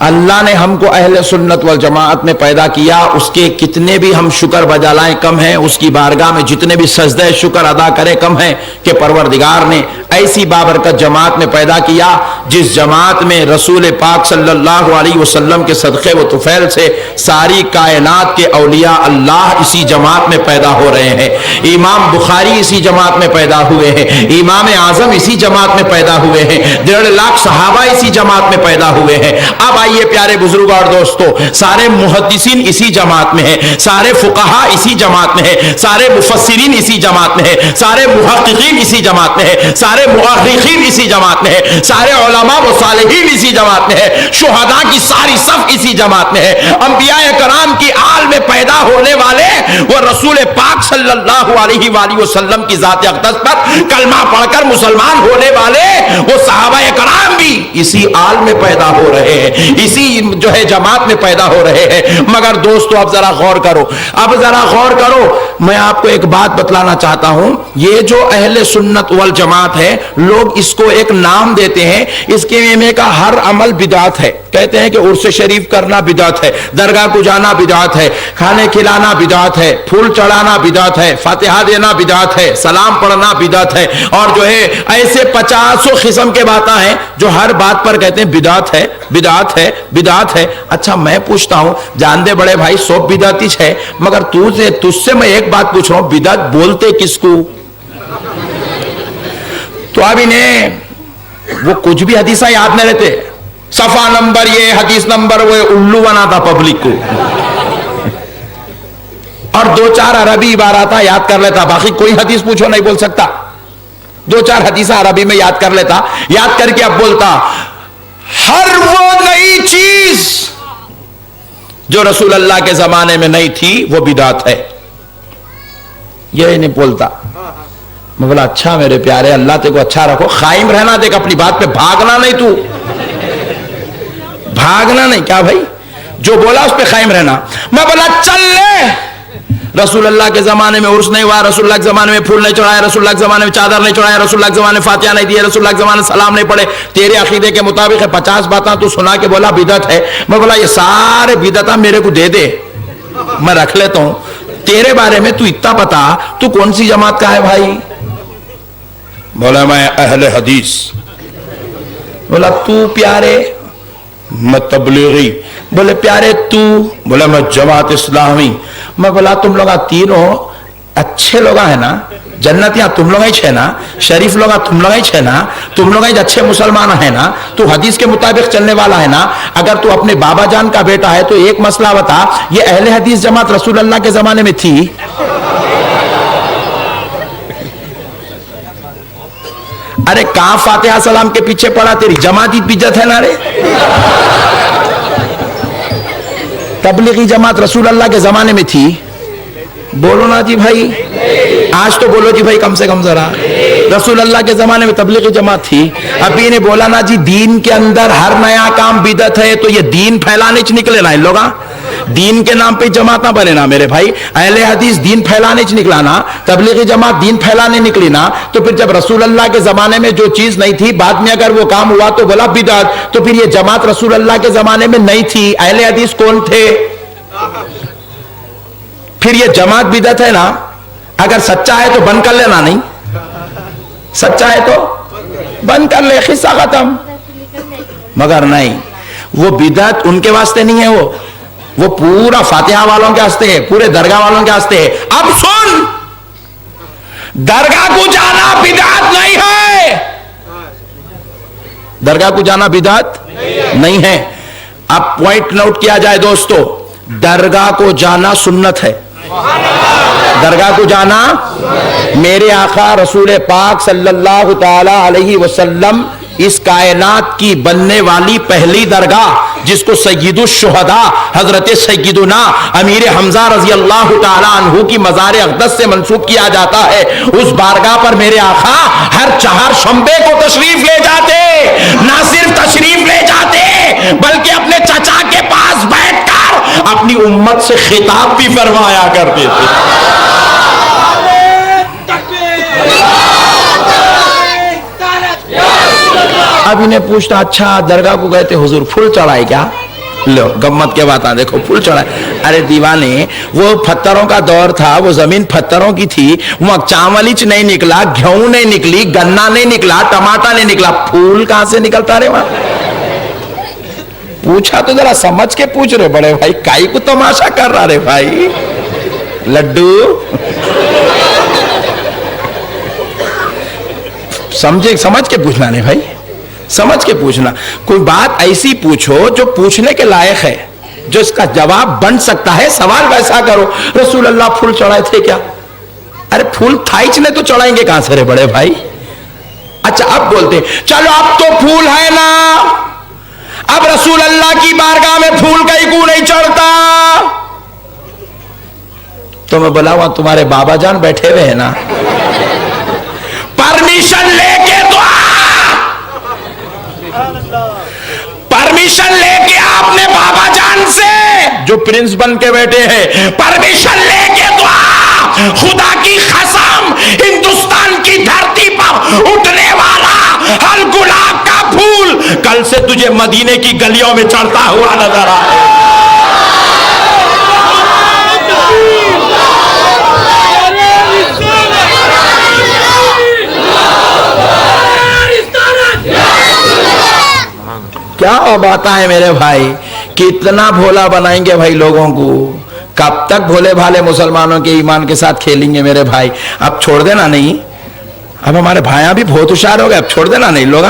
اللہ نے ہم کو اہل سنت والجماعت میں پیدا کیا. اس کے کتنے بھی ہم شکر بجا لائیں کم ہیں، اس کی بارگاہ میں جتنے بھی سجدہ شکر ادا کریں کم ہیں کہ پروردگار نے ایسی بابرکت جماعت میں پیدا کیا جس جماعت میں رسول پاک صلی اللہ علیہ وسلم کے صدقے و طفیل سے ساری کائنات کے اولیاء اللہ اسی جماعت میں پیدا ہو رہے ہیں. امام بخاری اسی جماعت میں پیدا ہوئے ہیں، امام اعظم اسی جماعت میں پیدا ہوئے ہیں، 1.5 لاکھ صحابہ اسی جماعت میں پیدا ہوئے ہیں. اب آئیے پیارے بزرگ اور دوستو، سارے محدثین اسی جماعت میں ہیں، سارے فقہاء اسی جماعت میں ہیں، سارے مفسرین اسی جماعت میں ہیں، سارے محققین اسی جماعت میں ہیں، سارے مؤرخین اسی جماعت میں ہیں، سارے علماء و صالحین اسی جماعت میں ہیں، شہداء کی ساری صف اسی جماعت میں ہے. انبیاء کرام کی آل میں پیدا ہونے والے وہ رسول پاک صلی اللہ علیہ وآلہ وسلم کی ذات اقدس پر کلمہ پڑھ کر مسلمان ہونے والے وہ صحابہ کرام بھی اسی آل میں پیدا ہو رہے ہیں، اسی جو ہے جماعت میں پیدا ہو رہے ہیں. مگر دوستو اب ذرا غور کرو، اب ذرا غور کرو. میں آپ کو ایک بات بتلانا چاہتا ہوں، یہ جو اہل سنت والجماعت ہے، لوگ اس کو ایک نام دیتے ہیں، اس کے میں کا ہر عمل بدعت ہے، کہتے ہیں کہ عرس شریف کرنا بدعت ہے، درگاہ کو جانا بدعت ہے، کھانے کھلانا بدعت ہے، پھول چڑھانا بدعت ہے، فاتحہ دینا بدعت ہے، سلام پڑھنا بدعت ہے، اور جو ہے ایسے 50 قسم کے باتیں ہیں جو ہر بات پر کہتے ہیں بدعت ہے، بدعت ہے، بدعت ہے۔ اچھا میں پوچھتا ہوں، جان دے بڑے بھائی سب بدعتی ہے، مگر تجھ سے میں ایک بات پوچھ رہا ہوں، بدعت بولتے کس کو؟ تو اب انہیں وہ کچھ بھی حدیثیں یاد نہیں رہتے، صفحہ نمبر یہ، حدیث نمبر وہ، الو بناتا پبلک کو، اور 2-4 عربی عبارات یاد کر لیتا، باقی کوئی حدیث پوچھو نہیں بول سکتا، 2-4 حدیث عربی میں یاد کر لیتا، یاد کر کے اب بولتا ہر وہ نئی چیز جو رسول اللہ کے زمانے میں نہیں تھی وہ بدعت ہے، یہ نہیں بولتا۔ میں بولا اچھا میرے پیارے، اللہ تے کو اچھا رکھو، قائم رہنا، دیکھ اپنی بات پہ بھاگنا نہیں، تو بھاگنا نہیں، کیا بھائی جو بولا اس پہ قائم رہنا۔ میں بولا چل لے، رسول اللہ کے زمانے میں عرس نہیں ہوا، رسول اللہ کے زمانے میں پھول نہیں چڑھایا، رسول اللہ کے زمانے میں چادر نہیں چڑھایا، رسول اللہ کے زمانے میں فاتحہ نہیں دی، رسول اللہ کے زمانے میں سلام نہیں پڑھے، تیرے عقیدے کے مطابق ہے، 50 باتاں تو سنا کے بولا بدعت ہے۔ میں بولا یہ سارے بدعتاں میرے کو دے دے، میں رکھ لیتا ہوں، تیرے بارے میں تو اتنا پتا، تو کون سی جماعت کا ہے بھائی؟ بولا میں اہل حدیث۔ بولا تو پیارے؟ میں تبلیغی۔ بولے پیارے تو؟ بولا میں جماعت اسلامی۔ میں بولا تم لوگ تینوں اچھے لوگ ہیں نا، جنتیاں تم لوگ ہی چھے نا، شریف لوگ تم لوگ ہی چھے نا، تم لوگ ہی اچھے مسلمان ہیں نا، تو حدیث کے مطابق چلنے والا ہے نا، اگر تو اپنے بابا جان کا بیٹا ہے تو ایک مسئلہ بتا، یہ اہل حدیث جماعت رسول اللہ کے زمانے میں تھی؟ ارے کہاں فاتحہ سلام کے پیچھے پڑا، تیری جماعت ہی بدعت ہے نا رے؟ تبلیغی جماعت رسول اللہ کے زمانے میں تھی؟ بولو نا جی بھائی، آج تو بولو جی بھائی کم سے کم ذرا، رسول اللہ کے زمانے میں تبلیغی جماعت تھی؟ ابھی نے بولا نا جی دین کے اندر ہر نیا کام بدعت ہے، تو یہ دین پھیلانے چ نکلے نا ان لوگاں، دین کے نام پہ جماعت نہ بنے نا میرے بھائی، اہل حدیث دین پھیلانے چ نکلا نا، تبلیغی جماعت دین پھیلانے نکلی نا، تو پھر جب رسول اللہ کے زمانے میں جو چیز نہیں تھی، بعد میں اگر وہ کام ہوا تو بولا بدعت، تو پھر یہ جماعت رسول اللہ کے زمانے میں نہیں تھی، اہل حدیث کون تھے؟ پھر یہ جماعت بدعت ہے نا، اگر سچا ہے تو بند کر لینا، نہیں سچا ہے تو بند کر لے، قصہ ختم۔ مگر نہیں، وہ بدعت ان کے واسطے نہیں ہے، وہ پورا فاتحہ والوں کے واسطے ہے، پورے درگاہ والوں کے واسطے ہے۔ اب سن، درگاہ کو جانا بدعت نہیں ہے، درگاہ کو جانا بدعت نہیں ہے۔ اب پوائنٹ نوٹ کیا جائے دوستو، درگاہ کو جانا سنت ہے، درگاہ کو جانا، میرے آقا رسول پاک صلی اللہ تعالی علیہ وسلم اس کائنات کی بننے والی پہلی درگاہ، جس کو سید الشہداء حضرت سیدنا امیر حمزہ رضی اللہ تعالی عنہ کی مزار اقدس سے منسوب کیا جاتا ہے، اس بارگاہ پر میرے آقا ہر چہارشنبے کو تشریف لے جاتے، نہ صرف تشریف لے جاتے بلکہ اپنے چچا کے پاس بیٹھ کر اپنی امت سے خطاب بھی فرمایا کرتے تھے۔ اب انہیں پوچھتا اچھا درگاہ کو گئے تھے حضور، پھول چڑھائے کیا؟ لو گمت کے بات دیکھو، پھول چڑھائے۔ ارے دیوانے، وہ پتھروں کا دور تھا، وہ زمین پتھروں کی تھی، وہاں چاولچ نہیں نکلا، گھیوں نہیں نکلی، گنا نہیں نکلا، ٹماٹر نہیں نکلا، پھول کہاں سے نکلتا رہے وہاں؟ پوچھا تو ذرا سمجھ کے پوچھ رہے بڑے بھائی، کائی کو تماشا کر رہا رہے بھائی؟ لڈو سمجھ کے پوچھنا نہیں بھائی، سمجھ کے پوچھنا، کوئی بات ایسی پوچھو جو پوچھنے کے لائق ہے، جو اس کا جواب بن سکتا ہے، سوال ویسا کرو۔ رسول اللہ پھول چڑھائے تھے کیا؟ ارے پھول تھائچ نے تو چڑھائیں گے کہاں سے رے بڑے بھائی؟ اچھا اب بولتے چلو اب تو پھول ہے نا، اب رسول اللہ کی بارگاہ میں پھول کہیں کو نہیں چڑھتا، تو میں بولا وہاں تمہارے بابا جان بیٹھے ہوئے ہیں نا، پرمیشن لے کے تو پرمیشن لے کے اپنے بابا جان سے جو پرنس بن کے بیٹھے ہیں، پرمیشن لے کے تو خدا کی قسم ہندوستان کی دھرتی پر اٹھنے والا ہر گلاب کا پھول کل سے تجھے مدینے کی گلیوں میں چڑھتا ہوا نظر آئے. کیا باتیں ہیں میرے بھائی, کتنا بھولا بنائیں گے بھائی لوگوں کو, کب تک بھولے بھالے مسلمانوں کے ایمان کے ساتھ کھیلیں گے میرے بھائی. اب چھوڑ دینا نہیں, اب ہمارے بھائیاں بھی بہت ہوشیار ہو گئے, اب چھوڑ دینا نہیں لوگ.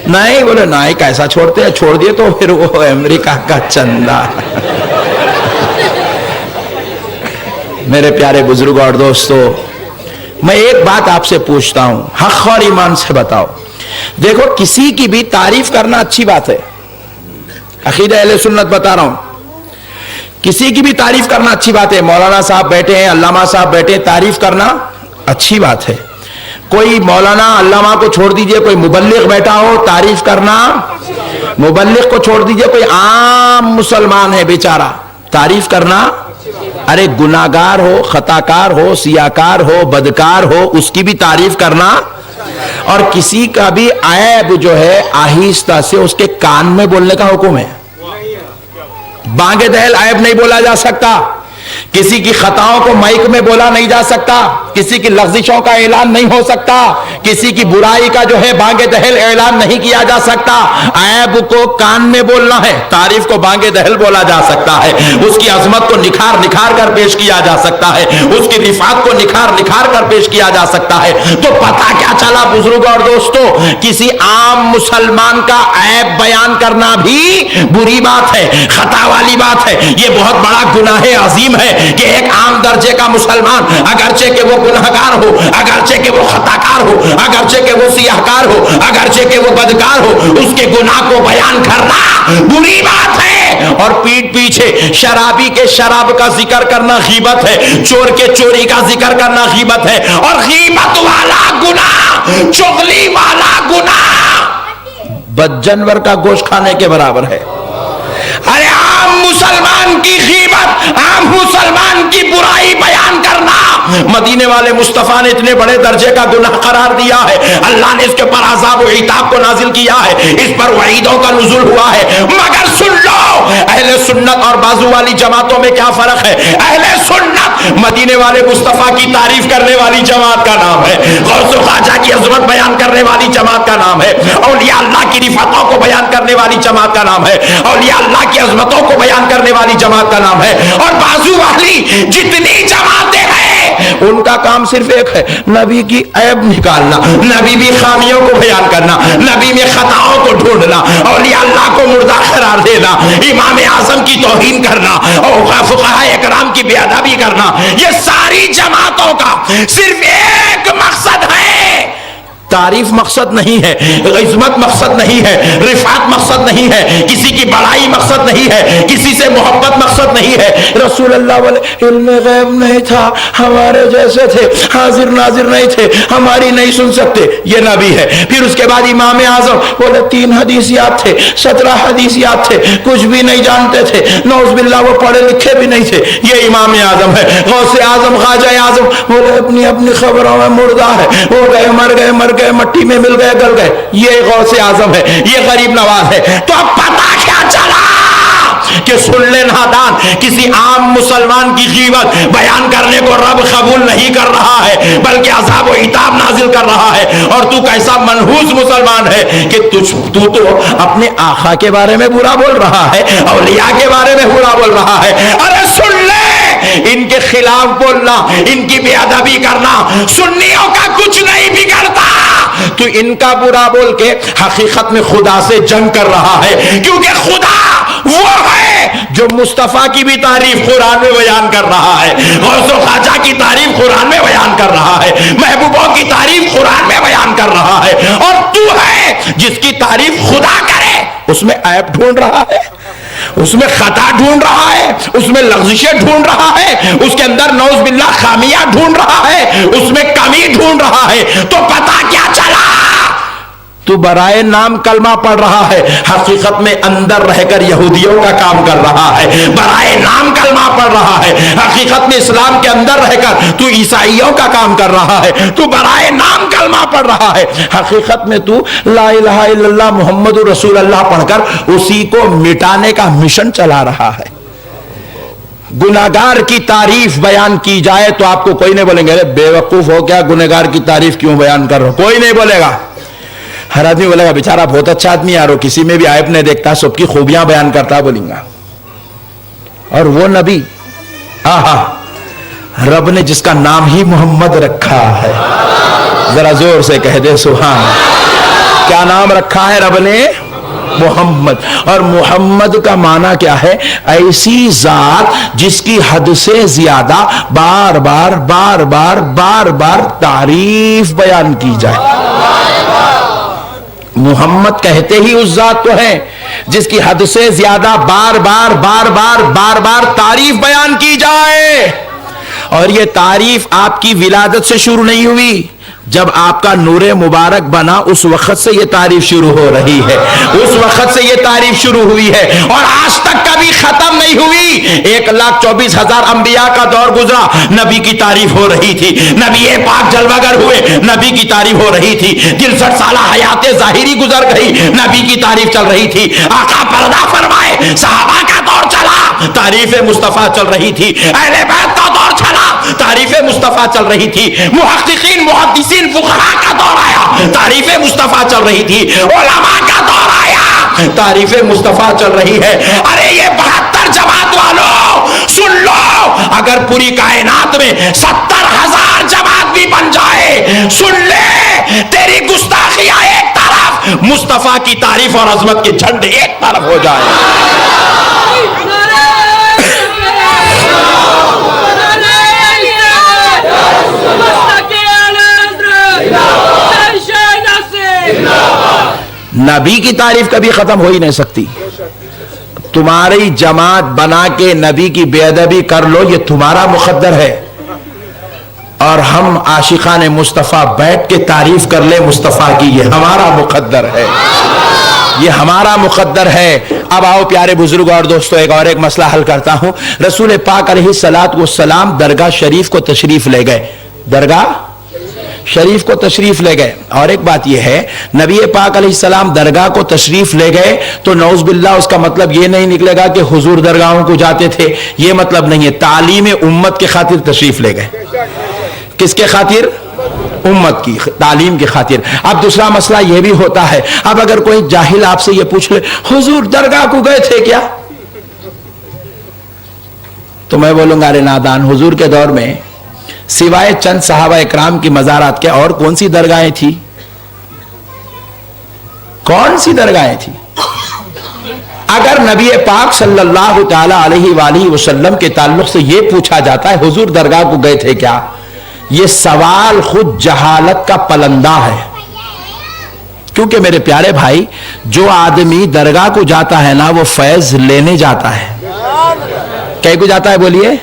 نہیں بولے نہیں کیسا چھوڑتے ہیں, چھوڑ دیے تو پھر وہ امریکہ کا چندہ. میرے پیارے بزرگ اور دوستو, میں ایک بات آپ سے پوچھتا ہوں, حق اور ایمان سے بتاؤ. دیکھو کسی کی بھی تعریف کرنا اچھی بات ہے, عقیدہ اہل سنت بتا رہا ہوں, کسی کی بھی تعریف کرنا اچھی بات ہے. مولانا صاحب بیٹھے ہیں, علامہ صاحب بیٹھے ہیں, تعریف کرنا اچھی بات ہے. کوئی مولانا علامہ کو چھوڑ دیجئے, کوئی مبلغ بیٹھا ہو, تعریف کرنا, مبلغ کو چھوڑ دیجئے, کوئی عام مسلمان ہے بیچارہ, تعریف کرنا. ارے گناہگار ہو, خطاکار ہو, سیاکار ہو, بدکار ہو, اس کی بھی تعریف کرنا. اور کسی کا بھی عیب جو ہے آہستہ سے اس کے کان میں بولنے کا حکم ہے. بانگے دہل عیب نہیں بولا جا سکتا, کسی کی خطاؤں کو مائک میں بولا نہیں جا سکتا, کسی کی لغزشوں کا اعلان نہیں ہو سکتا, کسی کی برائی کا جو ہے بانگے دہل اعلان نہیں کیا جا سکتا. عیب کو کان میں بولنا ہے, تعریف کو بانگے دہل بولا جا سکتا ہے. اس کی عظمت کو نکھار نکھار کر پیش کیا جا سکتا ہے, اس کی رفعت کو نکھار نکھار کر پیش کیا جا سکتا ہے. تو پتہ کیا چلا بزرگوں اور دوستوں, کسی عام مسلمان کا عیب بیان کرنا بھی بری بات ہے, خطا والی بات ہے. یہ بہت بڑا گناہ عظیم ہے کہ ایک عام درجے کا مسلمان, اگرچہ کہ وہ گناہگار ہو, اگرچہ کہ وہ خطاکار ہو, اگرچہ کہ وہ سیاہکار ہو, اگرچہ کہ وہ بدکار ہو, اس کے گناہ کو بیان کرنا بری بات ہے. اور پیٹ پیچھے شرابی کے شراب کا ذکر کرنا غیبت ہے, چور کے چوری کا ذکر کرنا غیبت ہے. اور غیبت والا گناہ, چغلی والا گناہ بد جانور کا گوشت کھانے کے برابر ہے. ارے عام مسلمان کی غیبت, عام مسلمان کی برائی بیان کرنا مدینے والے مصطفیٰ نے اتنے بڑے درجے کا گناہ قرار دیا ہے. اللہ نے اس کے اوپر عذاب و عتاب کو نازل کیا ہے, اس پر وعیدوں کا نزول ہوا ہے. مگر سن لو, اہل سنت اور بازو والی جماعتوں میں کیا فرق ہے. اہل سنت مدینے والے مصطفیٰ کی تعریف کرنے والی جماعت کا نام ہے, غوث و خواجہ کی عظمت بیان کرنے والی جماعت کا نام ہے, اولیاء اللہ کی رفعتوں کو بیان کرنے والی جماعت کا نام ہے, اولیاء اللہ کی عظمتوں کو بیان کرنے والی جماعت کا نام ہے. اور بازو والی جتنی جماعتیں ہیں ان کا کام صرف ایک ہے, نبی کی عیب نکالنا, نبی بھی خامیوں کو بیان کرنا, نبی میں خطاؤں کو ڈھونڈنا, اولیاء اللہ کو مردہ قرار دینا, امام اعظم کی توہین کرنا, اور فقہاء اکرام کی بے ادبی کرنا. یہ ساری جماعتوں کا صرف ایک مقصد ہے. تعریف مقصد نہیں ہے, عظمت مقصد نہیں ہے, رفعت مقصد نہیں ہے, کسی کی بڑائی مقصد نہیں ہے, کسی سے محبت مقصد نہیں ہے. رسول اللہ والے علم غیب نہیں تھا, ہمارے جیسے تھے, حاضر ناظر نہیں تھے, ہماری نہیں سن سکتے, یہ نبی ہے. پھر اس کے بعد امام اعظم بولے 3 حدیث یاد تھے, 17 حدیث یاد تھے, کچھ بھی نہیں جانتے تھے, نعوذ باللہ وہ پڑھے لکھے بھی نہیں تھے, یہ امام اعظم ہے. غوث اعظم خواجہ اعظم بولے اپنی اپنی خبروں میں مردہ ہے, ہو گئے, مر گئے, مٹی میں مل گئے, گل گئے, یہ غوث اعظم ہے, یہ غریب نواز ہے. تو اب پتہ کیا چلا کہ سن لے نادان, کسی عام مسلمان کی غیبت بیان کرنے کو رب قبول نہیں کر رہا ہے, بلکہ عذاب و عتاب نازل کر رہا ہے. اور تو کیسا منحوس مسلمان ہے کہ تو اپنے آقا کے بارے میں برا بول رہا ہے, اولیاء کے بارے میں برا بول رہا ہے. ارے سن لے, ان کے خلاف بولنا, ان کی بے ادبی کرنا سنیوں کا کچھ نہیں بگڑتا. تو ان کا برا بول کے حقیقت میں خدا سے جنگ کر رہا ہے, کیونکہ خدا وہ ہے جو مصطفیٰ کی بھی تعریف قرآن میں بیان کر رہا ہے, غوث و خواجہ کی تعریف قرآن میں بیان کر رہا ہے, محبوبوں کی تعریف قرآن میں بیان کر رہا ہے. اور تو ہے جس کی تعریف خدا کرے اس میں عیب ڈھونڈ رہا ہے, اس میں خطا ڈھونڈ رہا ہے, اس میں لغزشیں ڈھونڈ رہا ہے, اس کے اندر نعوذ باللہ خامیاں ڈھونڈ رہا ہے, اس میں کمی ڈھونڈ رہا ہے. تو پتہ کیا چلا, تو تو برائے نام کلمہ پڑھ رہا ہے، حقیقت میں اندر رہ کر یہودیوں کا کام کر رہا ہے۔ برائے نام کلمہ پڑھ رہا ہے، حقیقت میں اسلام کے اندر رہ کر تو عیسائیوں کا کام کر رہا ہے۔ تو برائے نام کلمہ پڑھ رہا ہے، حقیقت میں تو لا الہ الا اللہ محمد رسول اللہ پڑھ کر اسی کو مٹانے کا مشن چلا رہا ہے۔ گناہگار کی تعریف بیان کی جائے تو آپ کو کوئی نہیں بولیں گے ارے بے وقوف ہو کیا، گناہگار کی تعریف کیوں بیان کر رہے ہو، کوئی نہیں بولے گا۔ ہر آدمی بولے گا بیچارہ بہت اچھا آدمی یار، کسی میں بھی عیب نہیں دیکھتا، سب کی خوبیاں بیان کرتا، بولیں گا۔ اور وہ نبی رب نے جس کا نام ہی محمد رکھا ہے، ذرا زور سے کہہ دے سبحان۔ کیا نام رکھا ہے رب نے؟ محمد۔ اور محمد کا معنی کیا ہے؟ ایسی ذات جس کی حد سے زیادہ بار بار بار بار بار بار تعریف بیان کی جائے۔ محمد کہتے ہی اس ذات کو ہے جس کی حد سے زیادہ بار بار بار بار بار بار تعریف بیان کی جائے۔ اور یہ تعریف آپ کی ولادت سے شروع نہیں ہوئی، جب آپ کا نور مبارک بنا اس وقت سے یہ تعریف شروع ہو رہی ہے، اس وقت سے یہ تعریف شروع ہوئی ہے اور آج تک کبھی ختم نہیں ہوئی۔ 1,24,000 انبیاء کا دور گزرا، نبی کی تعریف ہو رہی تھی، نبی پاک جلوگر ہوئے، نبی کی تعریف ہو رہی تھی، 63 سالہ حیات ظاہری گزر گئی، نبی کی تعریف چل رہی تھی، آقا پردہ فرمائے، صحابہ کا دور چلا، تعریف مصطفیٰ چل رہی تھی، اہل بیت کا دور چلا، تعریف مصطفیٰ چل رہی تھی، محققین محدثین فقہاء کا دور آیا، تعریف مصطفیٰ چل رہی تھی، علماء کا دور آیا، تعریف مصطفیٰ چل رہی ہے۔ ارے یہ 72 جماعت والوں سن لو، اگر پوری کائنات میں 70,000 جماعت بھی بن جائے، سن لے، تیری گستاخیاں ایک طرف، مصطفیٰ کی تعریف اور عظمت کے جھنڈے ایک طرف ہو جائے۔ نبی کی تعریف کبھی ختم ہو ہی نہیں سکتی۔ تمہاری جماعت بنا کے نبی کی بے ادبی کر لو، یہ تمہارا مقدر ہے، اور ہم عاشقان مصطفیٰ بیٹھ کے تعریف کر لے مصطفیٰ کی، یہ ہمارا مقدر ہے، یہ ہمارا مقدر ہے۔ اب آؤ پیارے بزرگ اور دوستو، ایک مسئلہ حل کرتا ہوں۔ رسول پاک علیہ السلام درگاہ شریف کو تشریف لے گئے، درگاہ شریف کو تشریف لے گئے۔ اور ایک بات یہ ہے، نبی پاک علیہ السلام درگاہ کو تشریف لے گئے تو نعوذ باللہ اس کا مطلب یہ نہیں نکلے گا کہ حضور درگاہوں کو جاتے تھے، یہ مطلب نہیں ہے۔ تعلیم امت کے خاطر تشریف لے گئے۔ کس کے خاطر؟ امت کی تعلیم کی خاطر۔ اب دوسرا مسئلہ یہ بھی ہوتا ہے، اب اگر کوئی جاہل آپ سے یہ پوچھ لے حضور درگاہ کو گئے تھے کیا، تو میں بولوں گا ارے نادان، حضور کے دور میں سوائے چند صحابہ اکرام کی مزارات کے اور کون سی درگاہیں تھی؟ کون سی درگاہیں تھی؟ اگر نبی پاک صلی اللہ تعالی علیہ وآلہ وسلم کے تعلق سے یہ پوچھا جاتا ہے حضور درگاہ کو گئے تھے کیا، یہ سوال خود جہالت کا پلندہ ہے۔ کیونکہ میرے پیارے بھائی، جو آدمی درگاہ کو جاتا ہے نا وہ فیض لینے جاتا ہے۔ کہیں کو جاتا ہے بولیے؟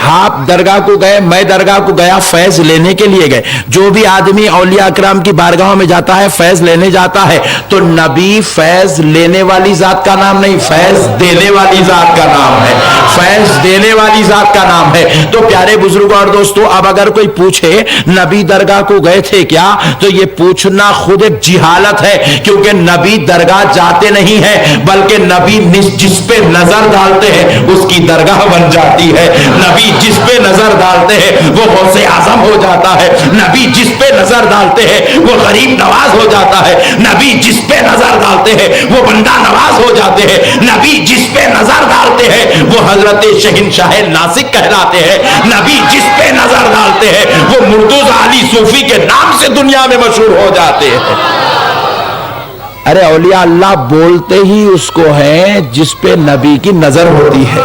آپ درگاہ کو گئے، میں درگاہ کو گیا، فیض لینے کے لیے گئے۔ جو بھی آدمی اولیاء اکرام کی بارگاہوں میں جاتا ہے فیض لینے جاتا ہے، تو نبی فیض لینے والی ذات کا نام نہیں، فیض دینے والی ذات کا نام ہے، فیض دینے والی ذات کا نام ہے۔ تو پیارے بزرگوں اور دوستو، اب اگر کوئی پوچھے نبی درگاہ کو گئے تھے کیا، تو یہ پوچھنا خود ایک جہالت ہے، کیونکہ نبی درگاہ جاتے نہیں ہیں، بلکہ نبی جس پہ نظر ڈالتے ہیں اس کی درگاہ بن جاتی ہے۔ نبی جس پہ نظر ڈالتے ہیں وہ غوث اعظم ہو جاتا ہے، نبی جس پہ نظر ڈالتے ہیں وہ غریب نواز ہو جاتا ہے، نبی جس پہ نظر ڈالتے ہیں وہ بندہ نواز ہو جاتے ہیں، نبی جس پہ نظر ڈالتے ہیں وہ حضرت شہنشاہ ناسک کہلاتے ہیں، نبی جس پہ نظر ڈالتے ہیں وہ مرتضی علی صوفی کے نام سے دنیا میں مشہور ہو جاتے ہیں۔ ارے اولیاء اللہ بولتے ہی اس کو ہیں جس پہ نبی کی نظر ہوتی ہے۔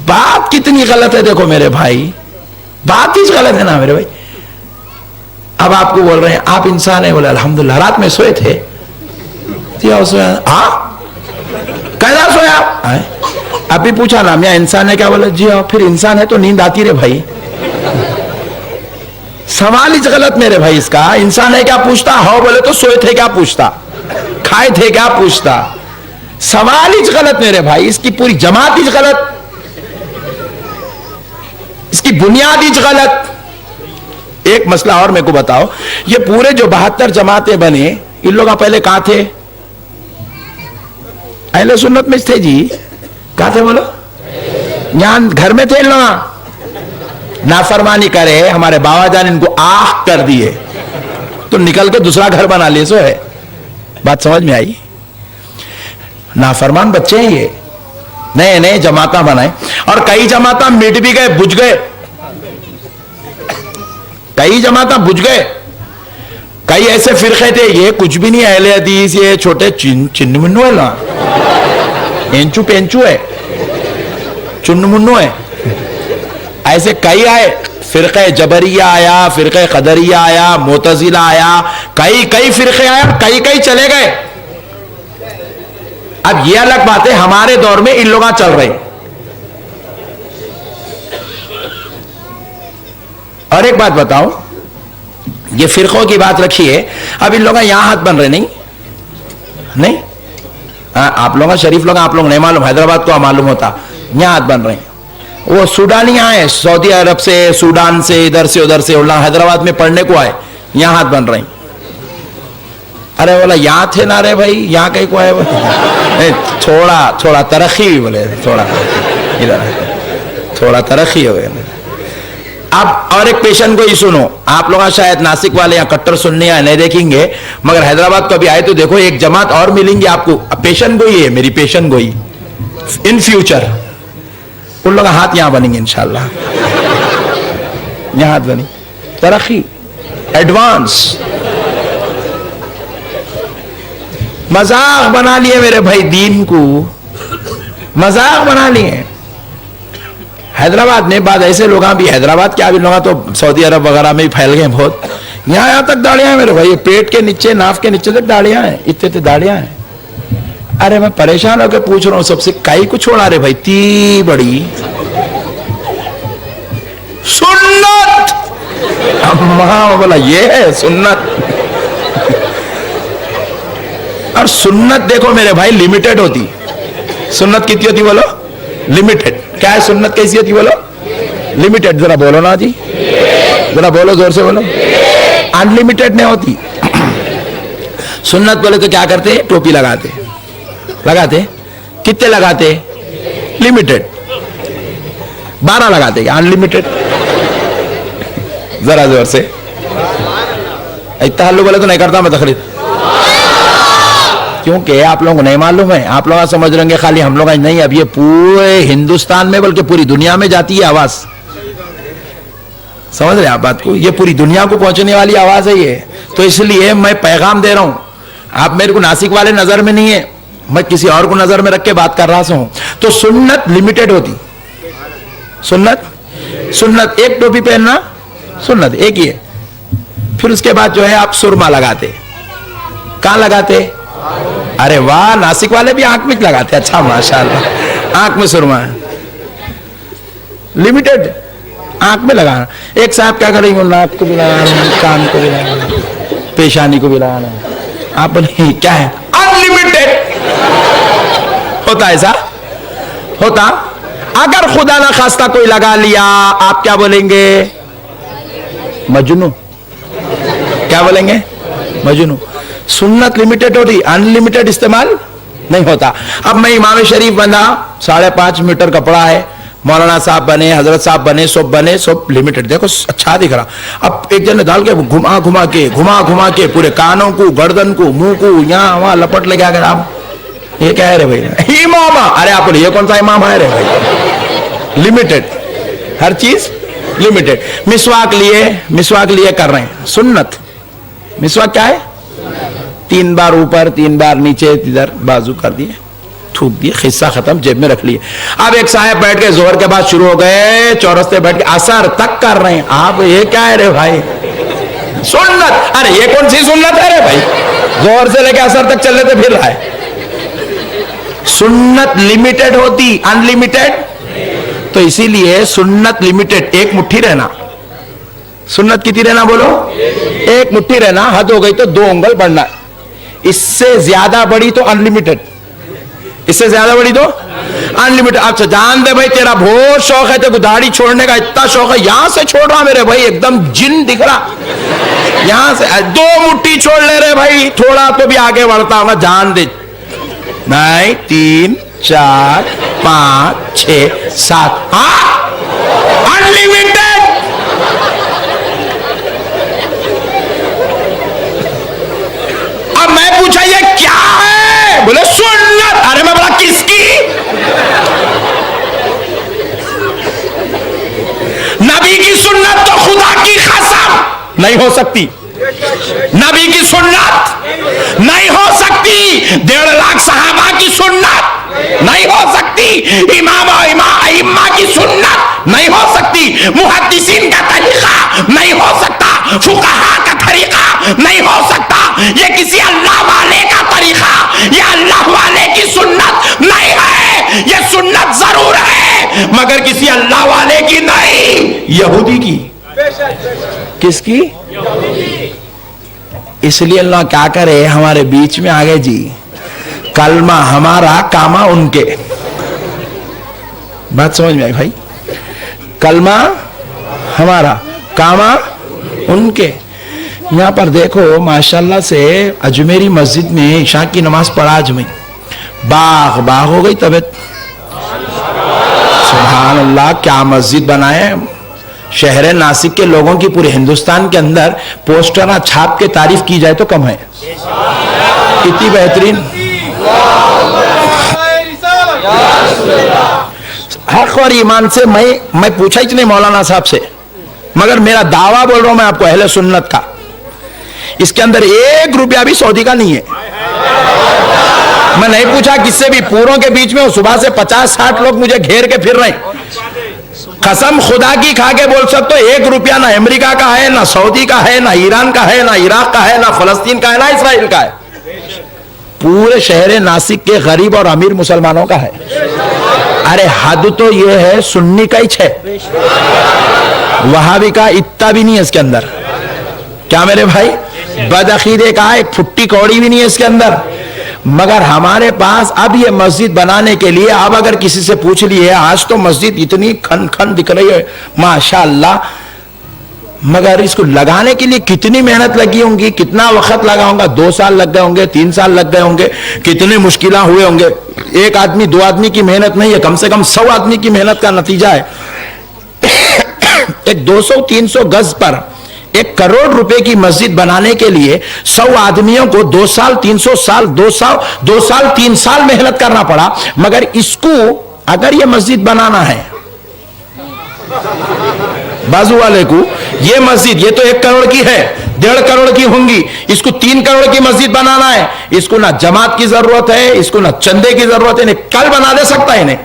بات کتنی غلط ہے دیکھو میرے بھائی، بات ہی غلط ہے نا میرے بھائی۔ اب آپ کو بول رہے ہیں آپ انسان ہیں، بولے الحمدللہ رات میں سوئے تھے، کیسا سویا؟ ابھی پوچھا نا میاں انسان ہے کیا، بولے جی ہاں۔ پھر انسان ہے تو نیند آتی رہے بھائی، سوال ہی غلط میرے بھائی اس کا. انسان ہے کیا پوچھتا, ہو بولے تو سوئے تھے کیا پوچھتا, کھائے تھے کیا پوچھتا. سوال ہی غلط میرے بھائی, اس کی پوری جماعت ہی غلط, اس کی بنیاد ہی غلط. ایک مسئلہ اور میرے کو بتاؤ, یہ پورے جو 72 جماعتیں بنے, ان لوگ پہلے کہاں تھے؟ اہل سنت میں تھے جی. کہاں تھے بولو؟ یہاں گھر میں تھے ان لوگ. نافرمانی کرے ہمارے بابا جان ان کو آہ کر دیے تو نکل کے دوسرا گھر بنا لیے. سو ہے بات سمجھ میں آئی؟ نافرمان بچے ہیں یہ, نئے نئے جماعتیں بنائے, اور کئی جماعتیں مٹ بھی گئے, بجھ گئے. کئی جماعتیں بجھ گئے. کئی ایسے فرقے تھے, یہ کچھ بھی نہیں اہل حدیث, یہ چھوٹے چن منو ہے نا, اینچو پینچو ہے, چن منو ہے. ایسے کئی آئے, فرقہ جبریہ آیا, فرقہ قدریہ آیا, معتزلہ آیا, کئی فرقے آئے, کئی چلے گئے. اب یہ الگ بات ہے ہمارے دور میں ان لوگ چل رہے. اور ایک بات بتاؤ, یہ فرقوں کی بات رکھیے, اب ان لوگ یہاں ہاتھ بن رہے نہیں, آپ لوگ شریف لوگ, آپ لوگ نہیں معلوم, حیدرآباد کو معلوم ہوتا, یہاں ہاتھ بن رہے ہیں. وہ سوڈانی آئے سعودی عرب سے, سوڈان سے, ادھر سے ادھر سے, حیدرآباد میں پڑھنے کو آئے, یہاں ہاتھ بن رہے ہیں. ارے بولا یہاں تھے نا رے بھائی, یہاں کہیں کو آئے, تھوڑا ترقی, بولے تھوڑا ترقی ہو گیا. اب اور ایک پیشن گوئی سنو, آپ لوگ شاید ناسک والے یا کٹر سننے یا نہیں دیکھیں گے, مگر حیدرآباد کو ابھی آئے تو دیکھو, ایک جماعت اور ملیں گی آپ کو. پیشن گوئی ہے میری, پیشن گوئی ان فیوچر. ان لوگ ہاتھ یہاں بنیں گے انشاءاللہ, یہاں ہاتھ بنیں, ترقی, ایڈوانس. مذاق بنا لیے میرے بھائی, دین کو مذاق بنا لیے. حیدرآباد میں بعد ایسے لوگ بھی, حیدرآباد کیا بھی لوگ تو سعودی عرب وغیرہ میں پھیل گئے بہت. یہاں تک داڑیاں ہیں میرے بھائی, پیٹ کے نیچے, ناف کے نیچے تک داڑیاں ہیں, اتنے داڑیاں ہیں. ارے میں پریشان ہو کے پوچھ رہا ہوں سب سے, کئی کو چھوڑا رہے بھائی, تی بڑی سنت. ماں بولا یہ ہے سنت. اور سنت دیکھو میرے بھائی لمیٹڈ ہوتی. سنت کتنی ہوتی بولو؟ لمیٹڈ. کیا ہے سنت, کیسی ہوتی بولو؟ لمیٹڈ. ذرا بولو نا جی, ذرا بولو زور سے بولو. انلمیٹڈ نہیں ہوتی. سنت بولے تو کیا کرتے, ٹوپی لگاتے کتنے لگاتے؟ لمیٹڈ. 12 لگاتے, انلمیٹڈ. ذرا زور سے, اتنا ہلو بولے تو نہیں کرتا میں تقریر, کیونکہ آپ لوگوں کو نہیں معلوم ہے. آپ لوگ سمجھ رہے ہیں خالی ہم لوگ نہیں, اب یہ پورے ہندوستان میں بلکہ پوری دنیا میں جاتی ہے آواز. سمجھ رہے ہیں آپ بات کو, یہ پوری دنیا کو پہنچنے والی آواز ہے یہ. تو اس لیے میں پیغام دے رہا ہوں, آپ میرے کو ناسک والے نظر میں نہیں ہے, میں کسی اور کو نظر میں رکھ کے بات کر رہا ہوں. تو سنت لمیٹڈ ہوتی. سنت ایک ٹوپی پہننا سنت ایک ہی ہے. پھر اس کے بعد جو ہے آپ سرما لگاتے. کہاں لگاتے؟ ارے واہ, ناسک والے بھی آنکھ میں لگاتے. اچھا ماشاءاللہ, آنکھ میں سرما ہے, لمیٹڈ آنکھ میں لگانا. ایک صاحب کیا کریں گے, ناک کو بھی لگانا, کان کو بھی لگانا, پیشانی کو بھی لگانا. آپ بولیں کیا ہے؟ انلمیٹڈ ہوتا. ایسا ہوتا. اگر خدا نہ خواستہ کوئی لگا لیا, آپ کیا بولیں گے؟ مجنون. کیا بولیں گے؟ مجنون. سنت لمیٹڈ ہوتی, انلمیٹڈ استعمال نہیں ہوتا. اب میں امام شریف بنا, 5.5 میٹر کپڑا ہے, مولانا صاحب بنے, حضرت صاحب بنے, سب لمیٹڈ. دیکھو اچھا دکھ رہا. اب ایک جن ڈال کے گھما کے پورے کانوں کو, گردن کو, منہ کو, یہاں وہاں لپٹ لے کے آ. آپ یہ کیا ہے رے بھائی؟ امام. ارے آپ یہ کون سا امام ہے رے بھائی؟ لمیٹڈ, ہر چیز لمیٹڈ. مسواک لیے کر رہے ہیں. سنت مسواک کیا ہے؟ 3 بار اوپر, 3 بار نیچے, ادھر بازو کر دیے, تھوک دیے, خصہ ختم, جیب میں رکھ لیے. اب ایک صاحب بیٹھ کے زہر کے بعد شروع ہو گئے, چورستے بیٹھ کے اثر تک کر رہے ہیں. آپ یہ کیا ہے رے بھائی؟ سنت. ارے یہ کون سی سنت ہے رے بھائی؟ زہر سے لے کے اثر تک چل رہے تھے, پھر رہا ہے. سنت لمیٹڈ ہوتی, انلمیٹڈ. تو اسی لیے سنت لمیٹڈ, ایک مٹھی رہنا. سنت کتنی رہنا بولو؟ ایک مٹھی رہنا، حد ہو گئی تو 2 انگل بڑھنا، اس سے زیادہ بڑی تو انلمیٹڈ، اس سے زیادہ بڑی تو انلمیٹڈ. اچھا جان دے بھائی تیرا بہت شوق ہے، تو داڑھی چھوڑنے کا اتنا شوق ہے، یہاں سے چھوڑ رہا میرے بھائی، ایک دم جن دکھ رہا، یہاں سے 2 مٹھی چھوڑ لے رہے بھائی، تھوڑا تو بھی آگے بڑھتا ہوگا، جان دے. نہیں 3 4 5 6 7 ہاں انلمیٹڈ. اب میں پوچھا یہ کیا ہے؟ بولے سنت. ارے میں بولا کس کی؟ نبی کی سنت تو خدا کی قسم نہیں ہو سکتی، نبی کی سنت نہیں ہو سکتی، 1.5 لاکھ صحابہ کی سنت نہیں ہو سکتی، امام ائمہ کی سنت نہیں ہو سکتی، محدثین کا طریقہ نہیں ہو سکتا، فقہاء کا طریقہ نہیں ہو سکتا، یہ کسی اللہ والے کا طریقہ، یہ اللہ والے کی سنت نہیں ہے. یہ سنت ضرور ہے مگر کسی اللہ والے کی نہیں، یہودی کی. کس کی؟ اس لیے اللہ کیا کرے ہمارے بیچ میں آگے جی، کلمہ ہمارا کاما ان کے. بات سمجھ میں آئی بھائی؟ کلمہ ہمارا کاما ان کے. یہاں پر دیکھو ماشاءاللہ سے اجمیری مسجد میں عشاء کی نماز پڑھا آج میں، باغ ہو گئی طبیعت. سبحان اللہ کیا مسجد بنائے. شہر ناسک کے لوگوں کی پورے ہندوستان کے اندر پوسٹر چھاپ کے تعریف کی جائے تو کم ہے، اتنی بہترین. حق اور ایمان سے میں پوچھا ہی نہیں مولانا صاحب سے، مگر میرا دعویٰ بول رہا ہوں میں آپ کو اہل سنت کا، اس کے اندر 1 روپیہ بھی سعودی کا نہیں ہے. میں نہیں پوچھا کس سے بھی، پوروں کے بیچ میں صبح سے 50-60 لوگ مجھے گھیر کے پھر رہے ہیں. قسم خدا کی کھا کے بول سکتے 1 روپیہ نہ امریکہ کا ہے، نہ سعودی کا ہے، نہ ایران کا ہے، نہ عراق کا ہے، نہ فلسطین کا ہے، نہ اسرائیل کا ہے. پورے شہر ناسک کے غریب اور امیر مسلمانوں کا ہے. ارے حد تو یہ ہے سنی کا ہی ہے، وہابی کا اتنا بھی نہیں ہے اس کے اندر. کیا میرے بھائی؟ بدعقیدے کا ایک پھٹی کوڑی بھی نہیں ہے اس کے اندر. مگر ہمارے پاس اب یہ مسجد بنانے کے لیے اب اگر کسی سے پوچھ لیے، آج تو مسجد اتنی کھن کھن دکھ رہی ہے ماشاءاللہ، مگر اس کو لگانے کے لیے کتنی محنت لگی ہوں گی، کتنا وقت لگا ہوگا، 2 سال لگ گئے ہوں گے، 3 سال لگ گئے ہوں گے، کتنے مشکلات ہوئے ہوں گے. 1 آدمی 2 آدمی کی محنت نہیں ہے، کم سے کم 100 آدمی کی محنت کا نتیجہ ہے. ایک 200-300 گز پر 1 کروڑ روپے کی مسجد بنانے کے لیے 100 آدمیوں کو 2 سال 300 سال 2 سال 3 سال محنت کرنا پڑا. مگر اس کو اگر یہ مسجد بنانا ہے بازو والے کو، یہ مسجد یہ تو 1 کروڑ کی ہے، 1.5 کروڑ کی ہوں گی، اس کو 3 کروڑ کی مسجد بنانا ہے. اس کو نہ جماعت کی ضرورت ہے، اس کو نہ چندے کی ضرورت ہے. کل بنا دے سکتا ہے انہیں،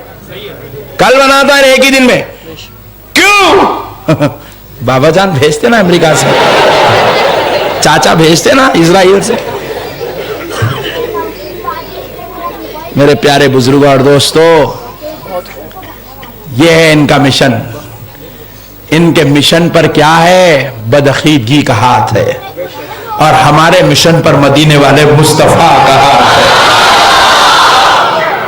کل بناتا ہے 1 ہی دن میں. کیوں؟ بابا جان بھیجتے نا امریکہ سے، چاچا بھیجتے نا اسرائیل سے. میرے پیارے بزرگوں اور دوستو، یہ ہے ان کا مشن. ان کے مشن پر کیا ہے؟ بدعقیدگی کا ہاتھ ہے، اور ہمارے مشن پر مدینے والے مصطفیٰ کا ہاتھ ہے.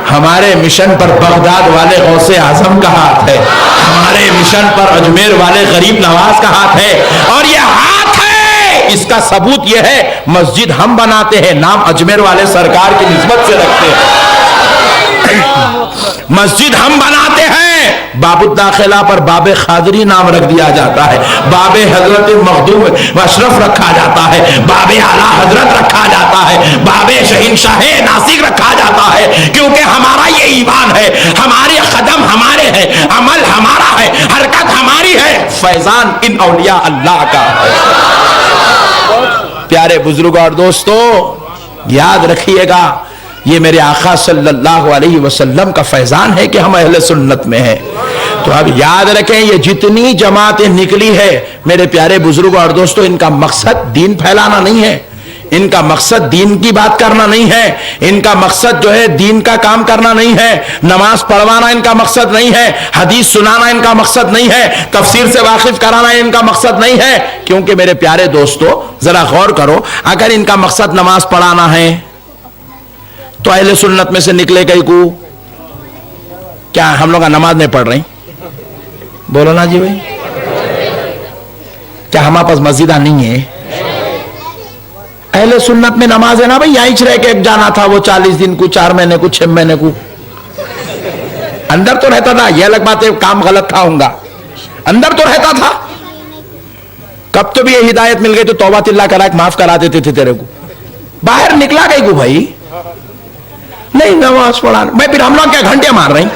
ہمارے مشن پر بغداد والے غوث اعظم کا ہاتھ ہے، ہمارے مشن پر اجمیر والے غریب نواز کا ہاتھ ہے. اور یہ ہاتھ ہے، اس کا ثبوت یہ ہے مسجد ہم بناتے ہیں، نام اجمیر والے سرکار کی نسبت سے رکھتے ہیں. مسجد ہم بناتے ہیں، باب الداخلہ پر باب خادری نام رکھ دیا جاتا ہے، باب حضرت مخدوم اشرف رکھا جاتا ہے، باب اعلیٰ حضرت رکھا جاتا ہے، باب شہنشاہ ناسک رکھا جاتا ہے. کیونکہ ہمارا یہ ایمان ہے، ہمارے قدم ہمارے ہیں، عمل ہمارا ہے، حرکت ہماری ہے، فیضان ان اولیاء اللہ کا ہے. پیارے بزرگوں اور دوستو، یاد رکھیے گا یہ میرے آقا صلی اللہ علیہ وسلم کا فیضان ہے کہ ہم اہل سنت میں ہیں. تو اب یاد رکھیں یہ جتنی جماعتیں نکلی ہے میرے پیارے بزرگوں اور دوستو، ان کا مقصد دین پھیلانا نہیں ہے، ان کا مقصد دین کی بات کرنا نہیں ہے, ان کا مقصد جو ہے دین کا کام کرنا نہیں ہے, نماز پڑھوانا ان کا مقصد نہیں ہے, حدیث سنانا ان کا مقصد نہیں ہے, تفسیر سے واقف کرانا ان کا مقصد نہیں ہے. کیونکہ میرے پیارے دوستو ذرا غور کرو, اگر ان کا مقصد نماز پڑھانا ہے تو اہل سنت میں سے نکلے گئی کو کیا ہم لوگ نماز نہیں پڑھ رہے؟ بولو نا جی بھائی, کیا ہمارے پاس مسجدہ نہیں ہے؟ اہل سنت میں نماز ہے نا بھائی, یہیں رہ کے ایک جانا تھا وہ 40 دن کو, 4 مہینے کو, 6 مہینے کو, اندر تو رہتا تھا. یہ الگ بات ہے کام غلط تھا ہوں گا, اندر تو رہتا تھا. کب تو بھی یہ ہدایت مل گئی تو توبہ اللہ کرا کے معاف کرا دیتے تھے تیرے کو. باہر نکلا گئی کو بھائی نہیں نماز پڑھانا بھائی, پھر ہم لوگ کیا گھنٹے مار رہے ہیں؟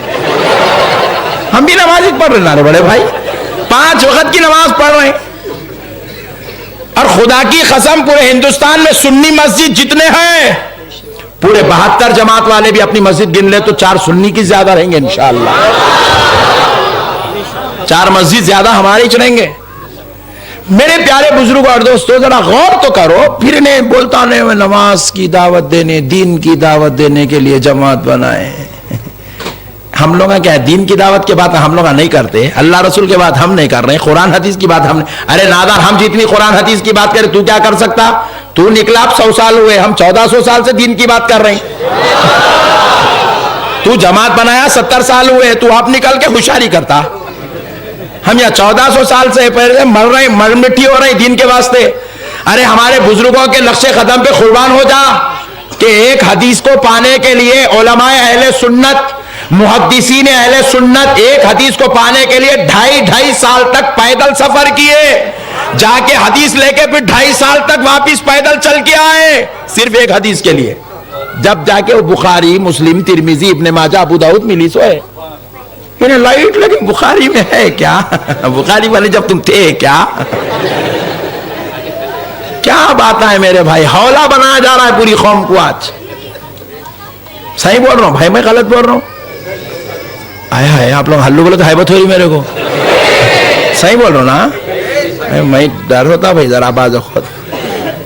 ہم بھی نماز پڑھ رہے نا بڑے بھائی, 5 وقت کی نماز پڑھ رہے ہیں. اور خدا کی قسم پورے ہندوستان میں سنی مسجد جتنے ہیں پورے 72 جماعت والے بھی اپنی مسجد گن لے تو 4 سنی کی زیادہ رہیں گے انشاءاللہ. 4 مسجد زیادہ ہمارے ہی رہیں گے. میرے پیارے بزرگ اور دوستو ذرا غور تو کرو, پھر انہیں بولتا نہیں میں نماز کی دعوت دینے, دین کی دعوت دینے کے لیے جماعت بنائے. ہم لوگ کیا ہے دین کی دعوت کے بات ہم لوگ نہیں کرتے, اللہ رسول کے بات ہم نہیں کر رہے, قرآن حدیث کی بات ہم نے. ارے نادر, ہم جتنی قرآن حدیث کی بات کریں تو کیا کر سکتا؟ تو نکلا 100 سال ہوئے, ہم 1400 سال سے دین کی بات کر رہے ہیں. تو جماعت بنایا 70 سال ہوئے, تو آپ نکل کے ہوشیاری کرتا. ہم یہاں 1400 سال سے پہلے مر رہے, مر مٹی ہو رہے دین کے واسطے. ارے ہمارے بزرگوں کے نقش قدم پہ قربان ہو جا کہ ایک حدیث کو پانے کے لیے علماء اہل سنت, محدثین اہل سنت ایک حدیث کو پانے کے لیے 2.5 سال تک پیدل سفر کیے, جا کے حدیث لے کے پھر 2.5 سال تک واپس پیدل چل کے آئے صرف ایک حدیث کے لیے. جب جا کے وہ بخاری, مسلم, ترمذی, ابن ماجہ, ابو داؤد ملی سو ہے. انہیں لائٹ لگی بخاری میں ہے کیا؟ بخاری والے جب تم تھے کیا بات ہے میرے بھائی, حوالہ بنایا جا رہا ہے پوری قوم کو آج. صحیح بول رہا ہوں بھائی, میں غلط بول رہا ہوں؟ آئے ہائے آپ لوگ ہلو بولے تو حیبت ہو رہی میرے کو. صحیح بول رہا ہوں نا, میں ڈر ہوتا بھائی ذرا باز خود.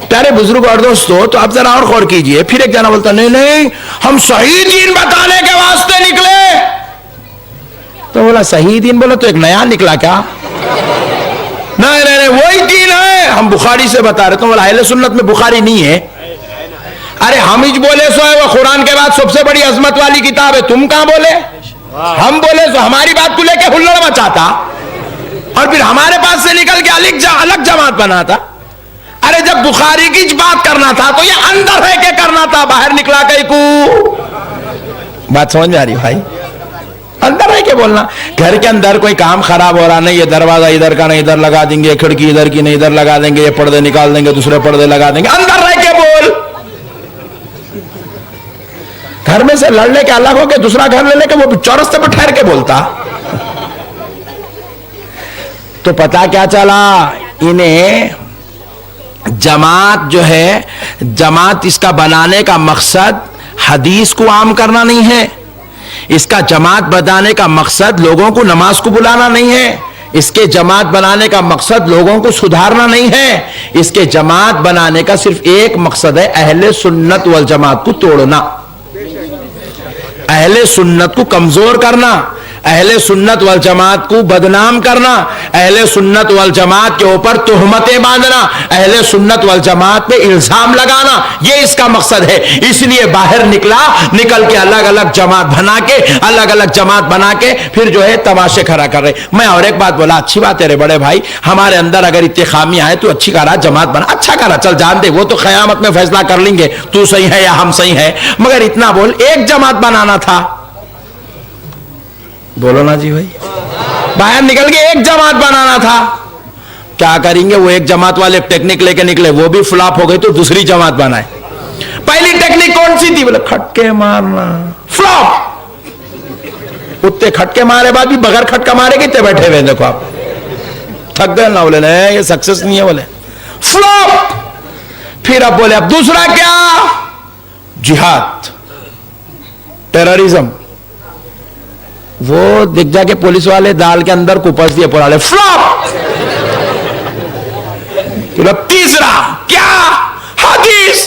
پیارے بزرگ اور دوستو تو آپ ذرا اور غور کیجئے. پھر ایک جانا بولتا نہیں ہم صحیح دین بتانے کے واسطے نکلے. تو بولا صحیح دین بولا تو ایک نیا نکلا کیا؟ نہیں وہی دین ہے, ہم بخاری سے بتا رہے. تو بولا اہل سنت میں بخاری نہیں ہے. ارے ہم ہی بولے سو ہے وہ قرآن کے بعد سب سے بڑی عظمت والی کتاب ہے, تم کہاں بولے؟ ہم بولے سو ہماری بات کو لے کے ہلڑ مچاتا اور پھر ہمارے پاس سے نکل کے الگ جماعت بناتا. ارے جب بخاری کی بات کرنا تھا تو یہ اندر ہے کہ کرنا تھا, باہر نکلا کہیں کو. بات سمجھ میں آ رہی بھائی؟ اندر ہے کہ بولنا. گھر کے اندر کوئی کام خراب ہو رہا, نہیں یہ دروازہ ادھر کا نہیں ادھر لگا دیں گے, کھڑکی ادھر کی نہیں ادھر لگا دیں گے, یہ پردے نکال دیں گے دوسرے پردے لگا دیں گے. اندر رہ کے بول. گھر میں سے لڑنے کے الگ ہو کے دوسرا گھر لے لے کے وہ چورستے پہ ٹھہر کے بولتا. تو پتا کیا چلا, انہیں جماعت جو ہے, جماعت اس کا بنانے کا مقصد حدیث کو عام کرنا نہیں ہے. اس کا جماعت بنانے کا مقصد لوگوں کو نماز کو بلانا نہیں ہے. اس کے جماعت بنانے کا مقصد لوگوں کو سدھارنا نہیں ہے. اس کے جماعت بنانے کا صرف ایک مقصد ہے, اہل سنت والجماعت کو توڑنا, اہل سنت کو کمزور کرنا, اہل سنت والجماعت کو بدنام کرنا, اہل سنت والجماعت کے اوپر تہمتیں باندھنا, اہل سنت والجماعت پہ الزام لگانا, یہ اس کا مقصد ہے. اس لیے باہر نکل کے الگ الگ جماعت بنا کے پھر جو ہے تماشے کھڑا کر رہے. میں اور ایک بات بولا, اچھی بات ہے رے بڑے بھائی, ہمارے اندر اگر اتنے خامیاں ہیں تو اچھی کرا جماعت بنا, اچھا کرا, چل جان دے, وہ تو قیامت میں فیصلہ کر لیں گے تو صحیح ہے یا ہم صحیح ہے. مگر اتنا بول, ایک جماعت بنانا تھا. بولو نا جی بھائی, باہر نکل کے ایک جماعت بنانا تھا. کیا کریں گے, وہ ایک جماعت والے ٹیکنک لے کے نکلے, وہ بھی فلاپ ہو گئی تو دوسری جماعت بنائے. پہلی ٹیکنک کون سی تھی؟ بولے کھٹکے مارنا, فلاپ. اتنے کھٹکے مارے بعد بھی بغیر کھٹکا مارے کتنے بیٹھے ہوئے, دیکھو آپ تھک گئے نا. بولے نہیں یہ سکسیس نہیں ہے, بولے فلاپ. پھر اب بولے اب دوسرا کیا؟ جہاد, ٹیررزم. وہ دیکھ جا کے پولیس والے دال کے اندر کپس دیے پڑا, فلاپ. تیسرا کیا؟ حدیث.